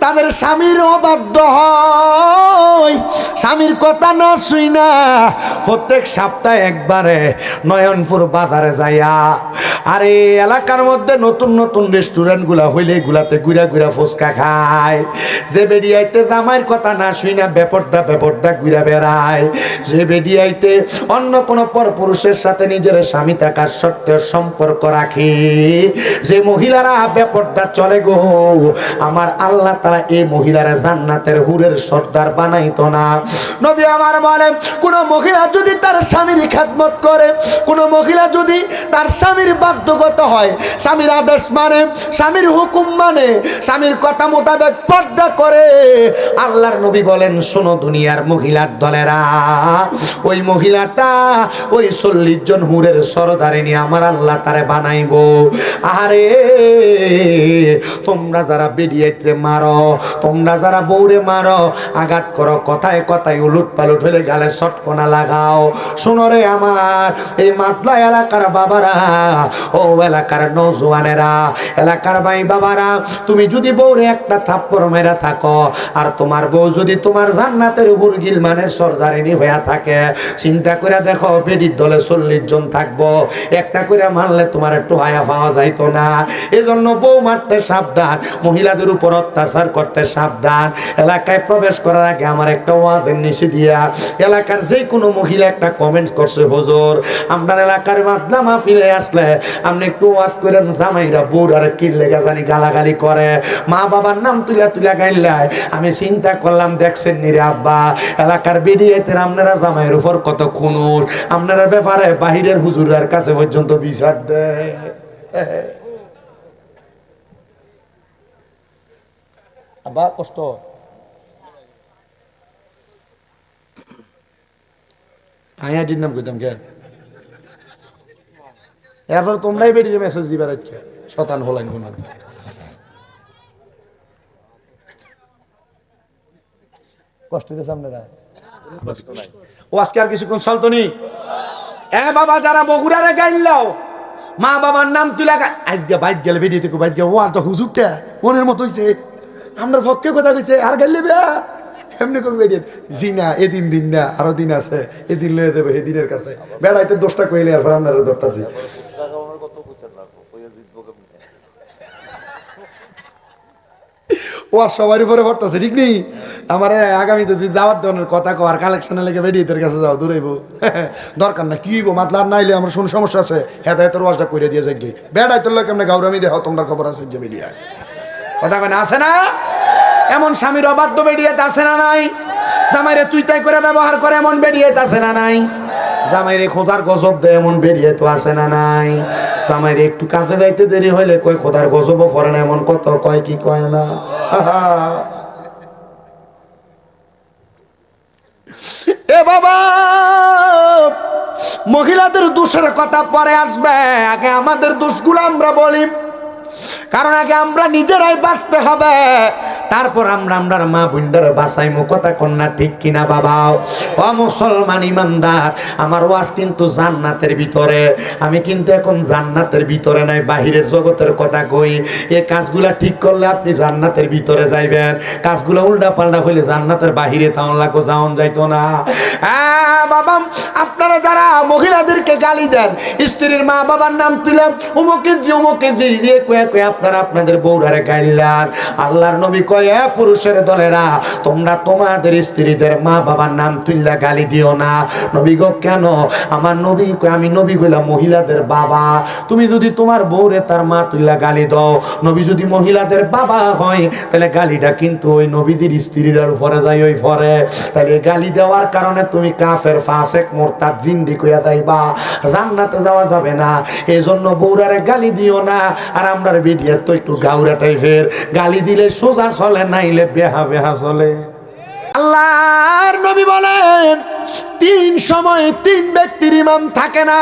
তাদের স্বামীর অবাধ্য হয়, স্বামীর কথা না শুই না প্রত্যেক সপ্তাহে একবারে নয়নপুর বাজারে যাইয়া আর এই এলাকার মধ্যে নতুন নতুন রেস্টুরেন্ট গুলা হইলে এগুলাতে ঘুরা ঘুরা ফুচকা খায়। যে বেডিয়াইতে জামাইয়ের কথা না শুই না বেপরদা ঘুরা বেড়ায়, যে বেডিয়াইতে অন্য কোনো পরপুরুষের সাথে নিজের স্বামী থাকার সত্ত্বেও সম্পর্ক রাখে, যে মহিলারা বেপরদা চলে গো, আমার আল্লাহ তাআলা এই মহিলারা জান্নাতের হুরের সর্দার বানাইতো না। নবী আমার বলেন, কোন মহিলা যদি তার স্বামীর খেদমত করে, কোন মহিলা যদি তার স্বামীর বাধ্যগত হয়, স্বামীর আদেশ মানে, স্বামীর হুকুম মানে, স্বামীর কথা মোতাবেক পর্দা করে, আল্লাহর নবী বলেন শোনো দুনিয়ার মহিলার দলেরা, ওই মহিলাটা ওই 40 জন হুরের সরদারিনী আমার আল্লাহ তারে বানাইবো। আরে তোমরা যারা বেডিয়াইতে মারো, তোমরা যারা বউরে মারো, আঘাত করো, কথায় কথায় উলুট পালুট হলে গালে চটকনা লাগাও, শোনো রে আমার এই মাতলা এলাকার বাবারা, ও এলাকার নওজোয়ানেরা, এলাকার ভাই বাবারা, তুমি যদি বউরে একটা থাপ্পড় মেরা থাকো আর তোমার বউ যদি তোমার জান্নাতের হুর গিলমানের সরদারিনী হইয়া থাকে, চিন্তা করে দেখো বেডির দলে 40 জন থাকবো, একটা করে মারলে তোমার একটু হায়া পাওয়া যাইতো না। এজন্য বউ মারতে সাবধান, মহিলাদের উপর অত্যাচার করতে সাবধান। এলাকায় প্রবেশ করার আগে আমার একটা ওয়াজের নিচে দিয়া এলাকার যে কোনো মহিলা একটা কমেন্ট করছে, হুজুর আপনার এলাকার মাদলা মাহফিলে আসলে আপনি একটু ওয়াজ করেন, জামাইরা বউর আর কিল্লে গাজানি গালাগালি করে, মা বাবার নাম তুলা তুলা গাইলাই। আমি চিন্তা করলাম, দেখছেন নি রে আব্বা, এলাকার বেডিয়াইতে আপনারা জামাইয়ের উপর কত খুনুর, আপনারা ব্যাপারে বাহিরের হুজুরের কাছে পর্যন্ত বিচার দেয়। আব্বা কষ্ট আইয়াটির নাম কইতাম কেন, এরপর তোমরাই বেরিয়ে মেসেজ দিবার আজকে শতান হলাইন কোন কষ্ট দিয়েছে আপনারা। ও আজকে আর কিছুক্ষণ চলতো নি। এ বাবা যারা বগুড়ারে গাইলাও মা বাবার নাম তুলা আজকে বাইক গেলে বেরিয়ে থেকে বাইক গেলে ও আজটা হুজুরটা মনের মতো হয়েছে, আমরা পক্ষে কথা কইছে আর গাইলে বেয়া এমনি কবি বেরিয়ে জি না, এদিন দিন না, আরো দিন আছে, এদিন লয়ে দেবে এদিনের কাছে বেড়াইতে 10টা কইলে আর আপনারা 10টা ও সবার উপরে পড়তেছে, ঠিক নেই? আমার আগামীতে যদি দাওয়াত দেওয়ার কথা কো আর কালেকশনে লেগে বেডিয়েতের কাছে যাও, দূরাইব দরকার না, কি হইব মাতলার নাইলে আমার শুন সমস্যা আছে, হেদায়তের ওয়াজটা করে দিয়ে যাই বেড়াইতের লোক এমনি গাউরামি দেহ, তোমরা খবর আছে যে মিডিয়া কথা কয় না, আছে না? এমন স্বামীর অবাধ্য বেডিয়েতে আছে না নাই? জামাইরে তুই তাই করে ব্যবহার করে এমন বেডিয়েতে আছে না নাই? জামাইরে খোদার গজব দেয় এমন বেরিয়ে তো আছে না নাই? জামাইরে একটু কাজে যাইতে দেরি হইলে কয় খোদার গজবও পড়ে না, এমন কত কয় কি কয় না? এ বাবা, মহিলাদের দোষের কথা পরে আসবে, আগে আমাদের দোষগুলো আমরা বলি, কারণ আগে আমরা নিজেরাই বাঁচতে হবে, তারপর আমরা আমরার মা বোনদের বাঁচাইমু, কথা কন্যা ঠিক কিনা বাবা? ও মুসলমান ইমানদার, আমার ওয়াজ কিন্তু জান্নাতের ভিতরে, আমি কিন্তু এখন জান্নাতের ভিতরে নাই, বাহিরের জগতের কথা কই। এই কাজগুলা ঠিক করলে আপনি জান্নাতের ভিতরে যাইবেন, কাজগুলো উল্টা পাল্টা হইলে জান্নাতের বাহিরে তাওন লাগো, যাওন যাইতো না। বাবা, আপনারা যারা মহিলাদেরকে গালি দেন, স্ত্রীর মা বাবার নাম তুলে অমুকে জি অমুকে জি কয়ে কয়ে আপনারা আপনাদের বউরারে গাইলেন, আল্লাহর নবী কয় পুরুষের দলেরা তোমরা তোমাদের স্ত্রীদের মা বাবার নাম তুললা গালি দিও না। নবী গো কেন? আমার নবী কয় আমি নবী কইলাম মহিলাদের বাবা, তুমি যদি তোমার বউরে তার মা তুললা গালি দাও, নবী যদি মহিলাদের বাবা হয় তাহলে গালিটা কিন্তু ওই নবীজির স্ত্রীর উপরে যায়, ওই পরে তাহলে গালি দেওয়ার কারণে তুমি কাফের ফাসেক মুরতাদ জিন্দি কইয়া যাইবা, জান্নাতে যাওয়া যাবে না। এই জন্য বউরারে গালি দিও না। আর আমরার ভিডিও তো একটু গাউরা টাইপের, গালি দিলে সোজা চলে, নাইলে বেহা বেহা চলে। আল্লাহর নবী বলেন তিন সময় তিন ব্যক্তির ইমান থাকে না।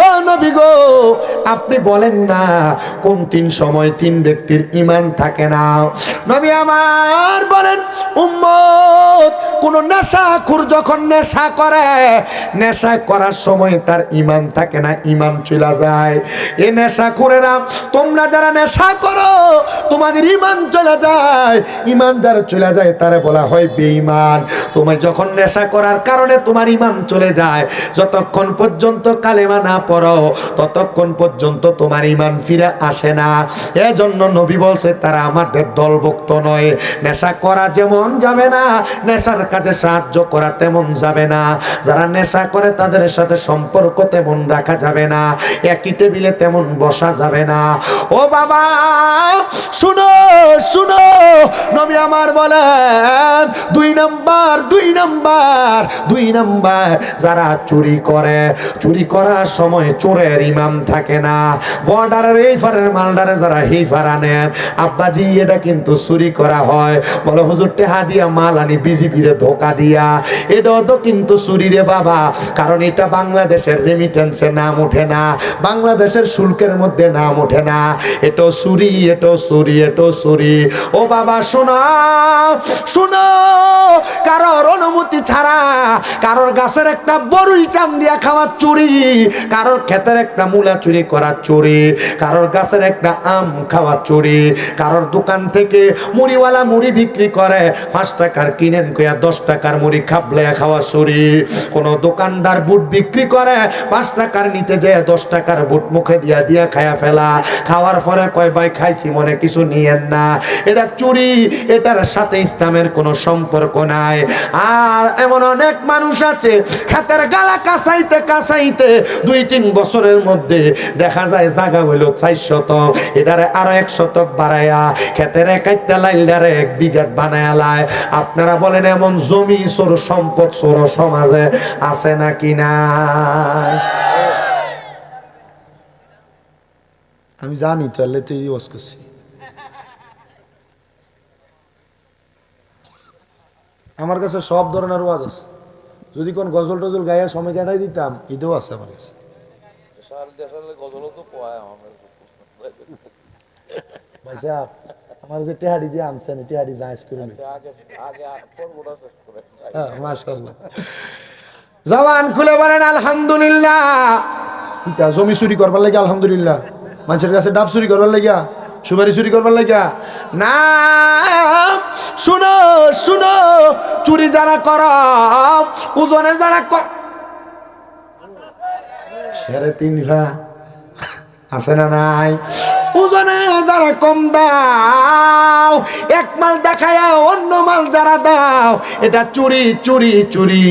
ও নবী গো, আপনি বলেন না কোন তিন সময় তিন ব্যক্তির ইমান থাকে না? নবী আমার বলেন, উম্মত কোন নেশাখোর যখন নেশা করে, নেশা করার সময় তার ইমান থাকে না, ইমান চলে যায়। এ নেশাখোরেরা, তোমরা যারা নেশা করো তোমাদের ইমান চলে যায়। ইমান যারা চলে যায় তারে বলা হয় বেঈমান। তুমি যখন নেশা করার কারণে তোমার ইমান চলে যায়, যতক্ষণ পর্যন্ত কালেমা না পড়ো ততক্ষণ পর্যন্ত তোমার ইমান ফিরে আসে না। এজন্য নবী বলছে তারা আমাদের দলভুক্ত নয়। নেশা করা যেমন যাবে না, নেশার কাজে সাহায্য করা তেমন যাবে না। যারা নেশা করে তাদের সাথে সম্পর্ক তেমন রাখা যাবে না, একই টেবিলে তেমন বসা যাবে না। ও বাবা শুনো শুনো, নবী আমার বলেন দুই নাম্বার যারা চুরি করে, চুরি করার সময় চোরের ইমাম থাকে না। বর্ডারের এই ফারের মালদারে যারা এই ফার আনেন, আব্বাজি এটা কিন্তু চুরি করা হয়। বলে হুজুর টেহা দিয়া মাল আনি বিজিবিরে ধোকা দিয়া, এটাও তো কিন্তু চুরি রে বাবা। কারণ এটা বাংলাদেশের রেমিটেন্সে নাম ওঠে না, বাংলাদেশের শুল্কের মধ্যে নাম ওঠে না। এটাও চুরি, এটাও চুরি, এটাও চুরি। ও বাবা শোনো শোনো, কারোর অনুমতি ছাড়া কারোর গাছের একটা বড়ই টান দিয়া খাওয়া চুরি, কারোর ক্ষেতের একটা মূলা চুরি করা চুরি, কারোর গাছের একটা আম খাওয়া চুরি, কারোর দোকান থেকে মুড়িওয়ালা মুড়ি বিক্রি করে 5 টাকার কিনেন কইয়া 10 টাকার মুড়ি খাবলে খাওয়া চুরি, কোন দোকানদার বুট বিক্রি করে 5 টাকার নিতে যায় 10 টাকার বুট মুখে দিয়া দিয়া খায়া ফেলা, খাওয়ার পরে কয় ভাই খাইছি মনে কিছু নিয়েন না, এটা চুরি। এটার সাথে ইসলামের কোনো সম্পর্ক নাই। আর এমন অনেক মানুষ আছে ক্ষেতের গালা কাঁচাইতে কাঁচাইতে 2-3 বছরের মধ্যে দেখা যায় জায়গা হইল 4 শতক, এটারে আরো 1 শতক বাড়াইয়া ক্ষেতের একাইতে লাইলারে 1 বিঘা বানায়া লায়। আপনারা বলেন এমন জমি চোর সম্পদ চোর সমাজে আছে নাকি না? আমি জানি তো, আল্লাহ তো ইউজ করছি। আমার কাছে সব ধরনের ওয়াজ আছে, যদি কোন গজল টজল গাইয়া সময় কাটাই দিতাম এটাও আছে আমার কাছে। ভাই সাহেব আমার যে টেহাড়ি দিয়ে আনছেন, টেহাড়ি জায়েজ করে নিন। মাশাআল্লাহ, জবান খুলে বলেন আলহামদুলিল্লাহ। এটা জমি চুরি করবার লাগে আলহামদুলিল্লাহ, মানুষের কাছে ডাব চুরি করবার লাগিয়া, সুপারি চুরি করবার লাগিয়া না। শুনো শুনো, চুরি যারা কর, ওজনে যারা 3.5 আছে না নাই, ওজনে যারা কম দাও, এক মাল দেখায়া অন্য মাল যারা দাও, এটা চুরি চুরি চুরি।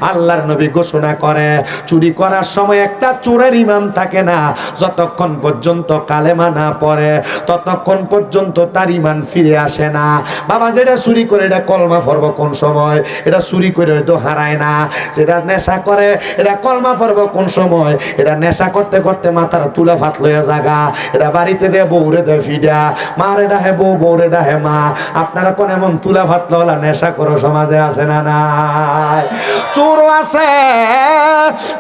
আল্লাহর নবী ঘোষণা করে চুরি করার সময় একটা চোরের ইমাম থাকে না, যতক্ষণ পর্যন্ত কালেমা না পড়ে ততক্ষণ পর্যন্ত তার ইমান ফিরে আসে না। বাবা যেটা চুরি করে এটা কলমা পড়ব কোন সময়, এটা চুরি করে হয়তো হারায় না। যেটা নেশা করে এটা কলমা পড়ব কোন সময়, এটা নেশা করতে করতে মাথার তুলা ফাত লইয়া জাগা, এটা বাড়িতে দে বউরে দে ফিডা, মারে ডাহে বউ, বউরে ডাহে মা। আপনারা কোন এমন তুলা ভাত লওয়ালা নেশা করো সমাজে আছে না নাই? চোর আছে,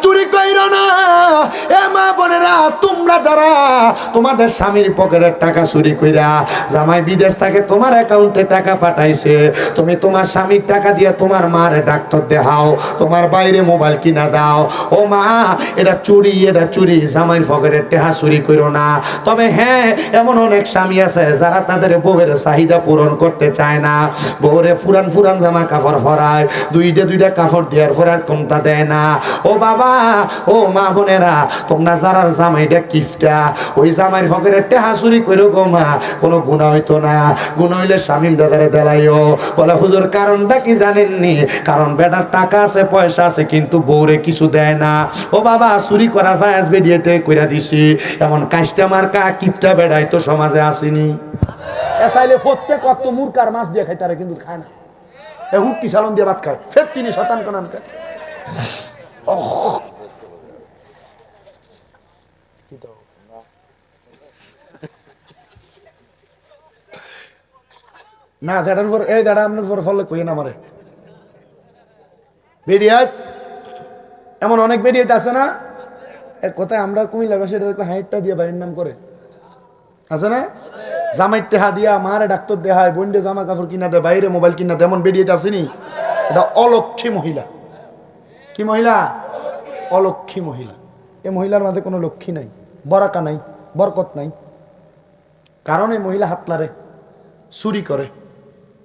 চুরি কইরো না। এ মা বোনেরা, তোমরা যারা তোমাদের স্বামীর পকেটের টাকা চুরি কইরা, জামাই বিদেশ থেকে তোমার অ্যাকাউন্টে টাকা পাঠাইছে, তুমি তোমার স্বামীর টাকা দিয়ে তোমার মার ডাক্তার দেখাও, তোমার বাইরে মোবাইল কিনা দাও, ও মা এটা চুরি, এটা চুরি। জামাইয়ের পকেটের টাকা চুরি কইরো না। তবে হ্যাঁ, এমন অনেক স্বামী আছে যারা তাদের বউয়ের চাহিদা পূরণ করতে চায় না, বউরে ফুরান ফুরান জামা কাপড় হরায়, দুইটা কাপড় দেওয়ার পর আর কোনটা দেয় না। ও বাবা, ও মা বোনেরা, তোমরা যারা জামাইটা কিফটা, ওই জামাইয়ের পকেটের টাকা চুরি কইরো গো মা, কোনো গুনাহ হইতো না। গুনাহ হইলে স্বামীর দাদারে দেলাইও। বলে হুজুর কারণটা কি জানেননি? কারণ বেটার টাকা আছে পয়সা আছে কিন্তু বউরে কিছু দেয় না। ও বাবা, চুরি করা যায় আসবে দিয়েতে কইরা দিছি, এমন কাজটা মার্কা কিপটা বেড়াই তো সমাজে আসেনি। চাইলে প্রত্যেক কত মুরকার মাছ দিয়ে খাই, তারা কিন্তু খায় না। এ হুটকি সালন দিয়ে ভাত খায়, ফের তিনি শতান কানান খায়। না দাঁড়ার পর এই দাঁড়া আপনার পর ফলে কই না মারে বেরিয়াত এমন অনেক বেরিয়াত আছে না, এক কথায় আমরা কুমিল্লার ভাষায় এটা হাইটটা দিয়ে বাইরের নাম করে আছে না, জামাই টেহা দিয়া মারে ডাক্তার দেহায়, বন্ডে জামা কাপড় কিনা দেয়, বাইরে মোবাইল কিনা দেয়, এমন বেরিয়াত আসেনি। এটা অলক্ষী মহিলা। কি মহিলা? অলক্ষী মহিলা। এই মহিলার মাঝে কোনো লক্ষ্মী নাই, বরাকা নাই, বরকত নাই, কারণ এই মহিলা হাতলারে চুরি করে।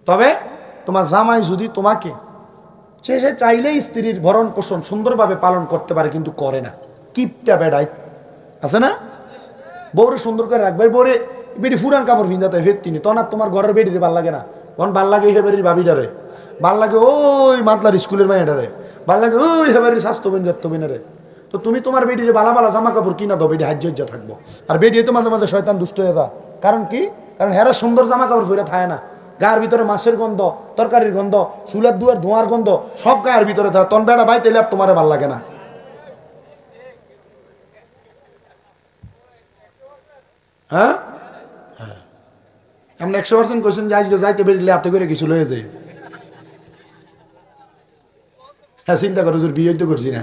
তবে তোমার জামাই যদি তোমাকে সে চাইলেই স্ত্রীর ভরণ পোষণ সুন্দরভাবে পালন করতে পারে, কিন্তু করে না, কিপটা বেড়ায় আছে না, বউরে সুন্দর করে রাখবে, বউরে বেটি ফুরান কাপড় ভিন্দাতে ফের তিনি তখন আর তোমার ঘরের বেটিরে ভাল লাগে না, তখন ভাল লাগে হেবারির ভাবিটারে, ভাল লাগে ওই মাতলার স্কুলের মাইয়াটারে, ভাল লাগে ওই হেবারির স্বাস্থ্যবিন যাত্তবিনারে। তো তুমি তোমার বেটিরে বালা বালা জামা কাপড় কিনা দাও, বেটি হাজ্য থাকবো, আর বেটি তো মাঝে মাঝে শয়তান দুষ্ট হয়ে যা। কারণ কি? কারণ হেরা সুন্দর জামা কাপড় ফিরে থাকে না, গায়ের ভিতরে মাছের গন্ধ, তরকারির গন্ধ, চুলার দুয়ার ধোঁয়ার গন্ধ সব গায়ের ভিতরে থাকে, তন বেড়া ভাই তেলে আর তোমার ভাল লাগে না। হ্যাঁ আমরা 100% কোশ্চেন যে আজকে যাইতে বেরিয়ে হাতে করে কিছু লয়ে যাই। হ্যাঁ চিন্তা করো, বিয়ে তো করছি না,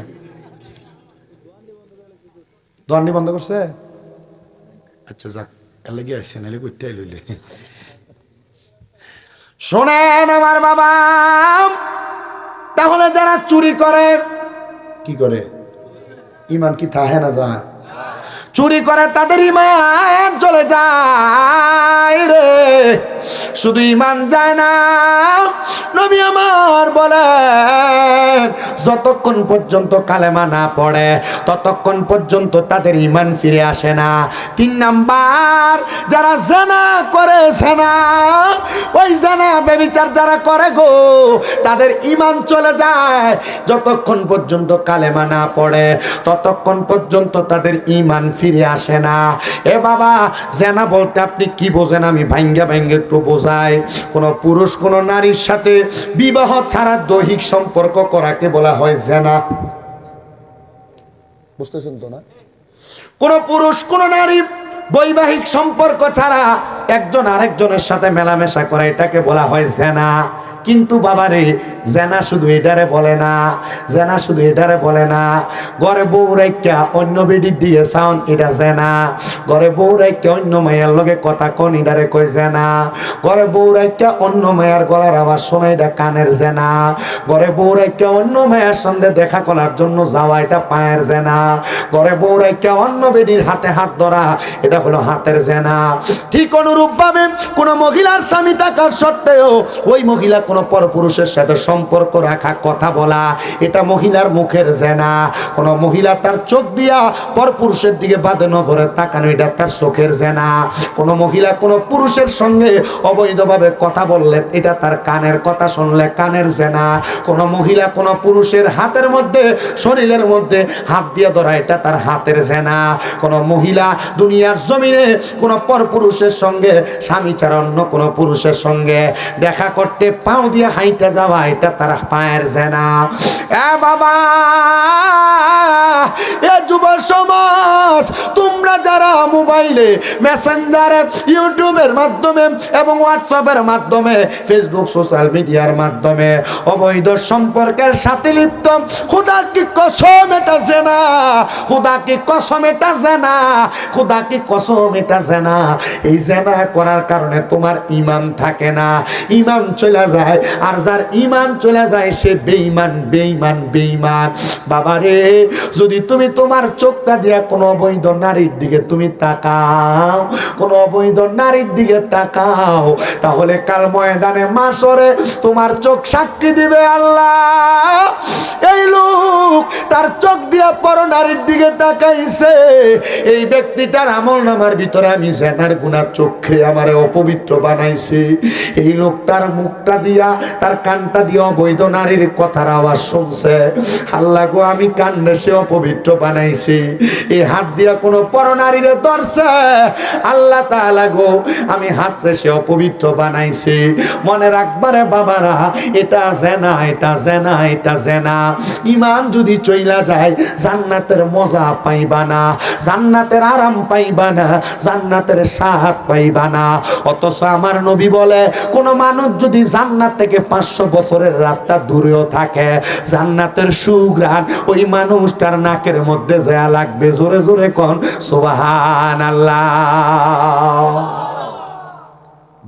দণ্ডি বন্ধ করছে। আচ্ছা যাক, এলে গিয়ে আসছে নাহলে করতে লইলে। শোনেন আমার বাবা, তাহলে যারা চুরি করে কি করে? ইমান কি থাহে না যায়? চুরি করে তাদের ইমান চলে যায় রে, শুধু ইমান যায় না। নবী আমার বলেন যতক্ষণ পর্যন্ত কালেমা না পড়ে ততক্ষণ পর্যন্ত তাদের ইমান ফিরে আসে না। 3 নাম্বার, যারা জেনা করে, জেনা ওই জেনা ব্যভিচার যারা করে গো, তাদের ইমান চলে যায়। যতক্ষণ পর্যন্ত কালেমা না পড়ে ততক্ষণ পর্যন্ত তাদের ইমান ফিরে আসে না। এ বাবা, জেনা বলতে আপনি কি বোঝেন? আমি ভাঙ্গা ভাঙ্গে একটু বোঝাই। কোন পুরুষ কোন নারীর সাথে বিবাহ ছাড়া দৈহিক সম্পর্ক করাকে বলা হয় জেনা। বুঝতেছেন তো না? কোন পুরুষ কোন নারী বৈবাহিক সম্পর্ক ছাড়া একজন আরেকজনের সাথে মেলামেশা করে, এটাকে বলা হয় জেনা। কিন্তু বাবারে, জেনা শুধু এটারে বলে না, জেনা শুধু এটারে বলে না, ঘরে বউ রাইখা অন্য বেডির দিয়ে সাউন্ড, এটা জেনা। ঘরে বউ রাইখা অন্য মায়ের লগে কথা কোন, এটারে কই জেনা। ঘরে বউ রাইখা অন্য মায়ের গলার আওয়াজ শোনা, এটা কানের জেনা। ঘরে বউ রাইখা অন্য মায়ের সঙ্গে দেখা করার জন্য যাওয়া, এটা পায়ের জেনা। ঘরে বউ রাইখা অন্য বেডির হাতে হাত ধরা, এটা হলো হাতের জেনা। ঠিক অনুরূপ ভাবে কোন মহিলার স্বামী থাকার সত্ত্বেও ওই মহিলা কোন পরপুরুষের সাথে সম্পর্ক রাখা, কথা বলা, এটা মহিলার মুখের জেনা। কোন মহিলা তার চোখ দিয়া পরপুরুষের দিকে বাজে নজরে তাকানো, এটা তার চোখের জেনা। কোন মহিলা কোন পুরুষের সঙ্গে অবৈধভাবে কথা বললে, এটা তার কানের কথা শুনলে কানের জেনা। কোন মহিলা কোন পুরুষের হাতের মধ্যে, শরীরের মধ্যে হাত দিয়ে ধরা, এটা তার হাতের জেনা। কোন মহিলা দুনিয়ার জমিনে কোন পরপুরুষের সঙ্গে, স্বামী ছাড়া অন্য কোন পুরুষের সঙ্গে দেখা করতে পাও দিয়ে হাইটা যাওয়া, এটা তার পায়ের জেনা। এ বাবা, এ যুব সমাজ, তোমরা যারা মোবাইলে, মেসেঞ্জারে, ইউটিউবের মাধ্যমে এবং হোয়াটসঅ্যাপের মাধ্যমে, ফেসবুক, সোশ্যাল মিডিয়ার মাধ্যমে অবৈধ সম্পর্কের সাথে লিপ্ত, খোদা কি কসম এটা জেনা, খোদা কি কসম এটা জেনা, খোদা কি কসম এটা জেনা। এই জেনা করার কারণে তোমার ঈমান থাকে না, ঈমান চলে যায়। আর যার ঈমান চলে যায় সে বেঈমান, বেঈমান, বেঈমান। বাবারে, যদি তুমি তোমার চোখটা দিয়া কোনো অবৈধ নারীর দিকে তুমি তাকাও, কোনো অবৈধ নারীর দিকে তাকাও, তাহলে কাল ময়দানে মাশরে তোমার চোখ সাক্ষী দিবে, আল্লাহ এই লোক তার চোখ দিয়া পর নারীর দিকে তাকাইছে, এই ব্যক্তিটার আমল নামার ভিতরে আমি জেনার গুনাহ চোখে আমারে অপবিত্র বানাইছে। এই লোক তার মুখটা দিয়া, তার কানটা দিয়া অবৈধ নারীর কথার আওয়াজ শুনছে, আল্লাহ গো আমি কান্নে সে অপবিত্র বানাইছি। এই হাত দিয়া কোনো পর নারীরে ধরছে, আল্লাহ তাআলা গো আমি হাত রেসে অপবিত্র বানাইছি। মনে রাখবারে বাবারা, এটা জেনা, এটা জেনা, এটা জেনা। ঈমান যদি চইলা যায়, জান্নাতের মজা পাইবা না, জান্নাতের আরাম পাইবা না, জান্নাতের স্বাদ পাইবা না। অথচ আমার নবী বলে, কোন মানুষ যদি জান্নাত থেকে 500 বছরের রাস্তা দূরেও থাকে, জান্নাতের সুঘ্রাণ ওই মানুষটার নাকের মধ্যে যায় লাগবে। জোরে জোরে কোন সুবহানাল্লাহ।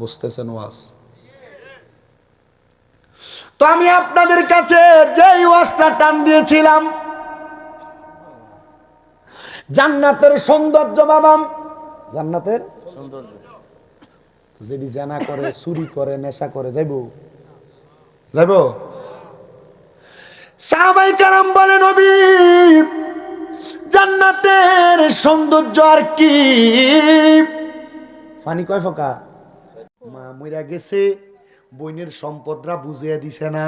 বুঝতেছেন ওয়াজ? তো আমি আপনাদের কাছে যেই ওয়াজটা টান দিয়েছিলাম, জান্নাতের সৌন্দর্য বাবা, জান্নাতের সৌন্দর্য। যদি জানা করে, চুরি করে, নেশা করে, যাইবো? সাহাবায়ে কেরাম বলে, নবী জান্নাতের সৌন্দর্য আর কি? পানি কয় ফোঁকা? মা মইরা গেছে, বইনের সম্পদরা বুঝিয়ে দিছে না,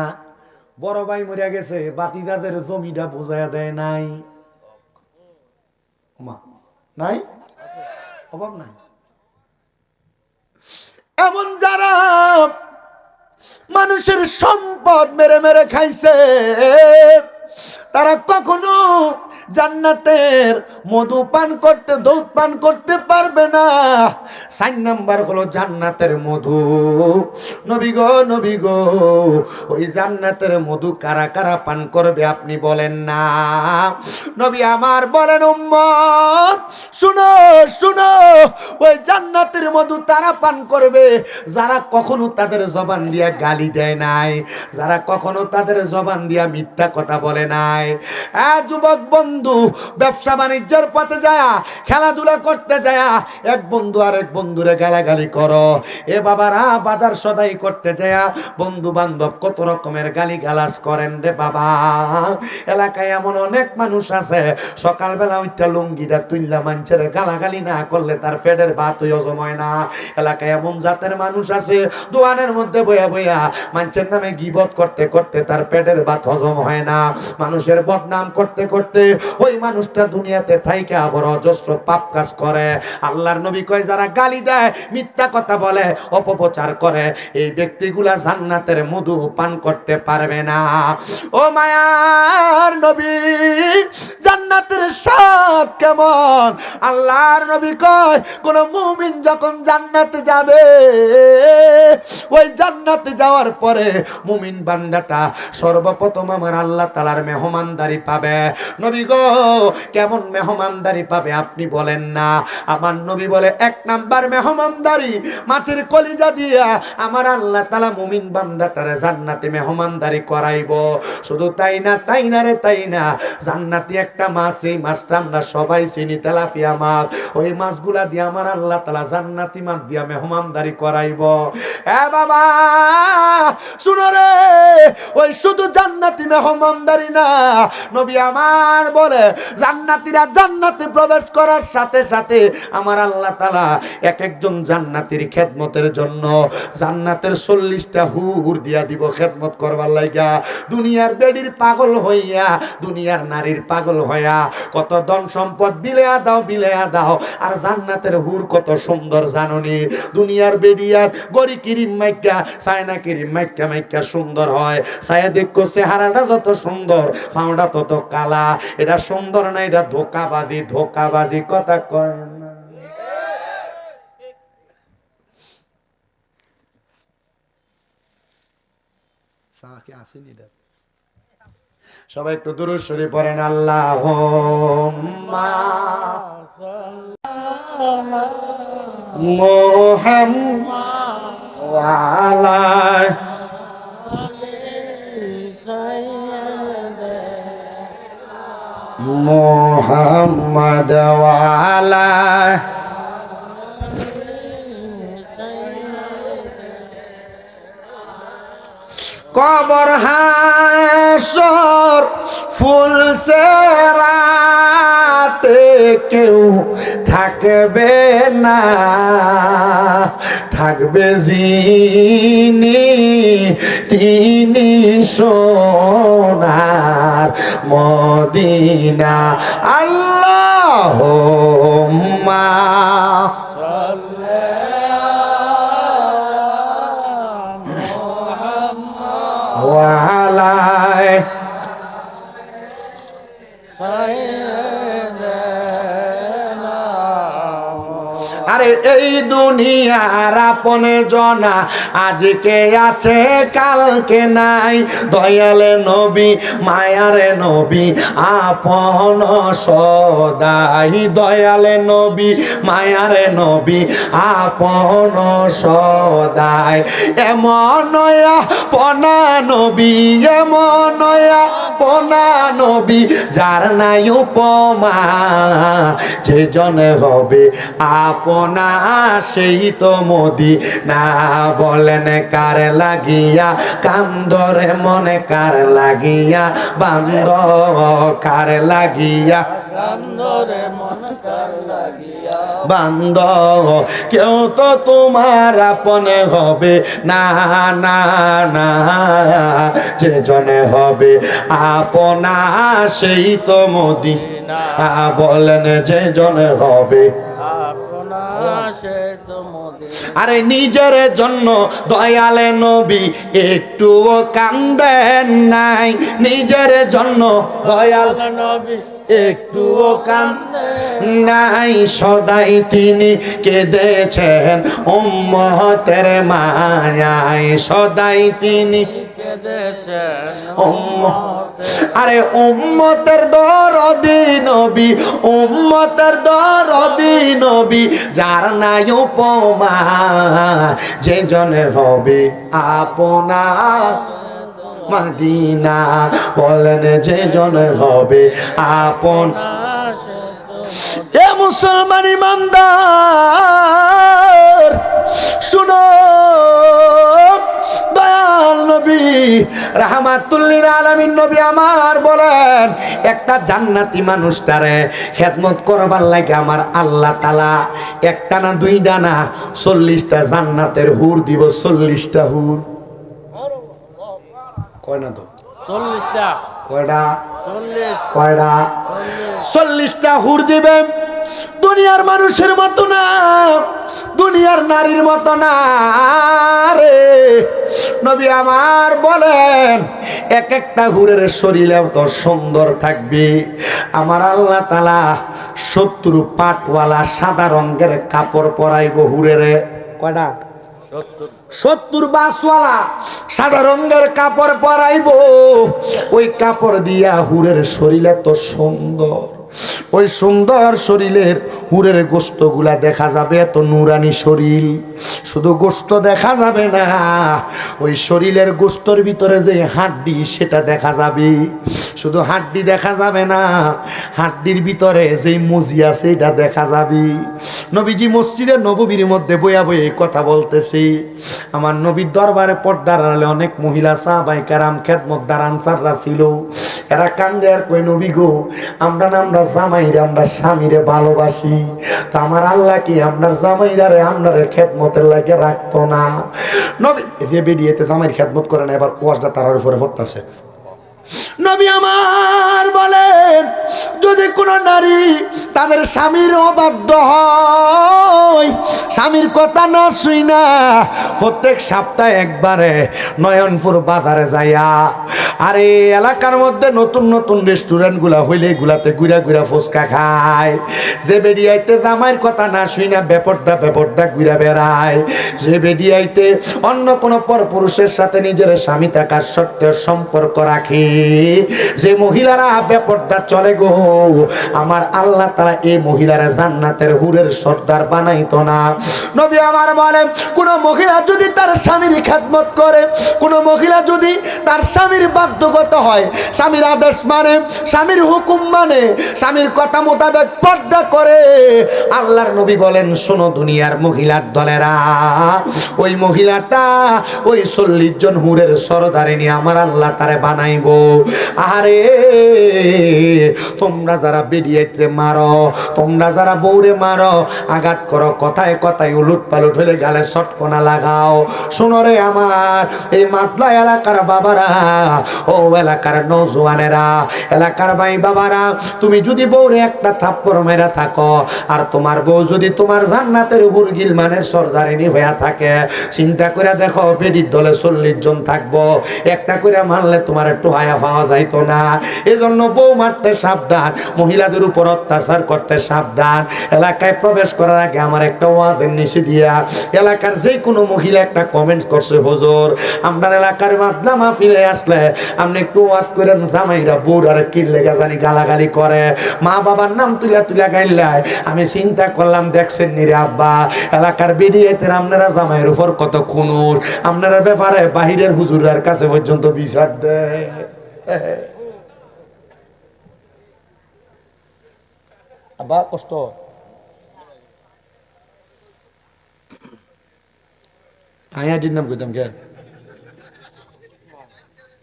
বড় ভাই মরিয়া গেছে, বাতিদাদের জমিটা বুঝাইয়া দেয় নাই। মা নাই, অভাব নাই। এমন যারা মানুষের সম্পদ মেরে মেরে খাইছে, তারা কখনো জান্নাতের মধু পান করতে, দুধ পান করতে পারবে না। 4 নাম্বার হলো জান্নাতের মধু। নবী গো, ওই জান্নাতের মধু কারা কারা পান করবে আপনি বলেন না? নবী আমার বলেন, উম্মত শুনো শুনো, ওই জান্নাতের মধু তারা পান করবে যারা কখনো তাদের জবান দিয়া গালি দেয় নাই, যারা কখনো তাদের জবান দিয়া মিথ্যা কথা বলে নাই। যুবক বন্ধু, ব্যবসা বাণিজ্যের পথে যায়, খেলাধুলা করতে যায়, এক বন্ধু আর এক বন্ধুরে গালাগালি করো। এ বাবারা বাজার সদাই করতে যায়, বন্ধু বান্ধব কত রকমের গালি গালাজ করেন রে বাবা। এলাকায় এমন অনেক মানুষ আছে, সকালবেলা ওইটা লুঙ্গিটা তুললা মানুষের গালাগালি না করলে তার পেটের ভাত হজম হয় না। এলাকায় এমন জাতের মানুষ আছে, দোকানের মধ্যে বইয়া বইয়া মানুষের নামে গীবত করতে করতে তার পেটের ভাত হজম হয় না। মানুষের বদনাম করতে করতে ওই মানুষটা দুনিয়াতে থাইকা বড় অজস্র পাপ কাজ করে। আল্লাহর নবী কয়, যারা গালি দেয়, মিথ্যা কথা বলে, অপপ্রচার করে, এই ব্যক্তিগুলা জান্নাতের মধু পান করতে পারবে না। ও মায়ার নবী, জান্নাতের স্বাদ কেমন? আল্লাহর নবী কয়, কোন মুমিন যখন জান্নাতে যাবে, ওই জান্নাতে যাওয়ার পরে মুমিন বান্দাটা সর্বপ্রথম আমার আল্লাহ তাআলার মেহমানদারি পাবে। নবী গো, কেমন মেহমানদারি পাবে আপনি বলেন না? আমার নবী বলে, 1 নাম্বার মেহমানদারি, মাছের কলিজা দিয়া আমার আল্লাহ তাআলা মুমিন বান্দাটারে জান্নাতে মেহমানদারি করাইব। শুধু তাই না, তাই না রে তাই না, জান্নাতি একটা মাছ, এই মাছটা আমরা সবাই চিনি, তেলাপিয়া মাছ, ওই মাছগুলা দিয়ে আমার আল্লাহ তাআলা জান্নাতি মাছ দিয়া মেহমানদারি করাইব। এ বাবা শুনো রে, ওই শুধু জান্নাতি মেহমানদারি না, নবী আমার বলে, জান্নাতীরা জান্নাতে প্রবেশ করার সাথে সাথে আমার আল্লাহ তাআলা এক একজন জান্নাতীর খেদমতের জন্য জান্নাতের 40টা হুর দিয়া দিব খেদমত করবার লাগা। দুনিয়ার বেডির পাগল হইয়া, দুনিয়ার নারীর পাগল হইয়া কত ধন সম্পদ বিলেয়া দাও, আর জান্নাতের হুর কত সুন্দর জাননি। দুনিয়ার বেডিয়া গরি কিরিম মাইকা, সায়না কিরিম মাইকা মাইকা সুন্দর হয়, সায়া দেখো চেহারাটা যত সুন্দর, ফাউডা তত কালা। এটা সুন্দর না, এটা ধোকাবাজি কথা কয় না। সবাই একটু দুরূদ শরীফ পড়েন, আল্লাহুম্মা মুহাম্মাদ ওয়া আলা মুহাম্মাদ ওয়া আলা কবর হাসর ফুলসেরাতে কেউ থাকবে না, থাকবে যিনি তিনি সোনার মদিনা। আল্লাহুম্মা ওয়ালাই আরে এই দুনিয়ার আপনে জনা আজকে আছে কালকে নাই। দয়ালে নবী মায়ারে নবী আপন সদাই। দয়ালে নবী মায়ারে নবী আপন সদাই। এমন পনা নবী, এমন পনা নবী যার নাই উপমা। যে জনে হবে আপনা সেই তো মদিনা। বলেন কার লাগিয়া কান্দরে মনে কার লাগিয়া বান্দ কার লাগিয়া কান্দরে মন কার লাগিয়া বান্দ। কেউ তো তোমার আপনে হবে না না না। যে জনে হবে আপনা সেই তো মদিনা। বলেন যে জনে হবে আপনা সে তো মদিনা। আরে নিজের জন্য দয়ালে নবী একটুও কান্দেন নাই। নিজের জন্য দয়াল নবী একটুও কান্দেন নাই। সদাই তিনি কেঁদেছেন উম্মতের মায়ায়। সদাই তিনি কেঁদেছেন আরে উম্মতের দরদি নবী, উম্মতের দরদি নবী যার নাই উপমা। যে জনে হবে আপনা মদিনা। বলেন যে জনে হবে আপন। এ মুসলমান ইমানদার শুনো, দয়াল নবী রাহমাতুল্লিল আলামিন নবী আমার বলেন, একটা জান্নাতি মানুষটারে খেদমত করবার লাগে আমার আল্লাহ তাআলা একটা না দুইটা না 40টা জান্নাতের হুর দিব। 40টা হুর কয় না তো 40টা কয়টা 40 কয়টা 40টা হুর দিবেন। দুনিয়ার মানুষের মতো না, দুনিয়ার নারীর মতো না রে। নবী আমার বলেন এক একটা হুরের শরীরে তো সুন্দর থাকবে। আমার আল্লাহ তাআলা 70 পাটওয়ালা সাদা রঙের কাপড় পরাইব হুরেরে। কয়টা 70 বাসওয়ালা সাদা রঙের কাপড় পরাইব। ওই কাপড় দিয়া হুরের শরীরে তো সুন্দর। ওই সুন্দর শরীরের হুরের গোস্তগুলা দেখা যাবে, এত নুরানি শরীর। শুধু গোস্ত দেখা যাবে না, ওই শরীরের গোস্তর ভিতরে যে হাড্ডি সেটা দেখা যাবে। শুধু হাড্ডি দেখা যাবে না, হাড্ডির ভিতরে যে মজি আছে এটা দেখা যাবে। নবীজি মসজিদে নববীর মধ্যে বইয়া বইয়ে কথা বলতেছি। আমার নবীর দরবারে পর্দার আড়ালে অনেক মহিলা সাহাবায়ে কেরাম খেদমতদার আনসাররা ছিল। এরা কান্দে আর কই, নবী গো আমরা জামাইরে আমরা স্বামীরে ভালোবাসি, তো আমার আল্লাহ কি আপনার জামাইরারে আপনার খেদমতের লাগে রাখতো না? নবী যে বেরিয়েতে জামাইর খেদমত করে না, এবার ওয়াজটা তার উপরে পড়তেছে। নবী আমার বলেন, যদি কোন নারী তাদের স্বামীর অবাধ্য হয়, স্বামীর কথা না শুই না, প্রত্যেক সপ্তাহে একবারে নয়নপুর বাজারে যাইয়া আর এই এলাকার মধ্যে নতুন নতুন রেস্টুরেন্ট গুলা হইলে এগুলাতে ঘুরা ঘুরা ফুচকা খায়। যে বেরিয়াইতে জামাইয়ের কথা না শুই না বেপরদা ঘুরা বেড়ায়। যে বেরিয়াইতে অন্য কোনো পরপুরুষের সাথে নিজের স্বামী থাকার সত্ত্বেও সম্পর্ক রাখে, যে মহিলারা বেপরদা চলে গো, আমার আল্লাহ তাআলা এই মহিলারা জান্নাতের হুরের সর্দার বানাইতো না। নবী আমার বলেন, কোন মহিলা যদি তার স্বামীর খেদমত করে, কোন মহিলা যদি তার স্বামীর বাধ্যগত হয়, স্বামীর আদেশ মানে, স্বামীর হুকুম মানে, স্বামীর কথা মোতাবেক পর্দা করে, আল্লাহর নবী বলেন, শোনো দুনিয়ার মহিলার দলেরা, ওই মহিলাটা ওই 40 জন হুরের সরদারিনী আমার আল্লাহ তারে বানাইবো। আরে তোমরা যারা বেরিয়েতে মারো, তোমরা যারা বউরে মারো, আঘাত করো, কথায় কথায় উলুট পালুট হলে গালে চটকনা লাগাও, শোনো রে আমার এই মাতলা এলাকার বাবারা, ও এলাকার নৌজওয়ানেরা, এলাকার ভাই বাবারা, তুমি যদি বউরে একটা থাপ্পড় মেরা থাকো, আর তোমার বউ যদি তোমার জান্নাতের হুর গিলমানের সরদারিনী হইয়া থাকে, চিন্তা করে দেখো বেডির দলে 40 জন থাকবো, একটা করে মারলে তোমার একটু হায়া পাওয়া যাইতো না। এজন্য বউ মারতে সাবধান, মহিলাদের উপর অত্যাচার করতে সাবধান। এলাকায় প্রবেশ করার আগে আমার একটা ওয়াজের নিচে দিয়া এলাকার যে কোনো মহিলা একটা কমেন্ট করছে, হুজুর আপনার এলাকার মাদলামা ফিরে আসলে আপনি একটু ওয়াজ করেন, জামাইরা বউর আর কিনলে জানি গালাগালি করে, মা বাবার নাম তুলা তুলা গাইলাই। আমি চিন্তা করলাম, দেখছেন নিরে আব্বা, এলাকার বেরিয়েতে আপনারা জামাইয়ের উপর কত খুনুর, আপনারা ব্যাপারে বাহিরের হুজুরের কাছে পর্যন্ত বিচার দেয়। আব্বা কষ্ট আইআইটির নাম কইতাম কেন,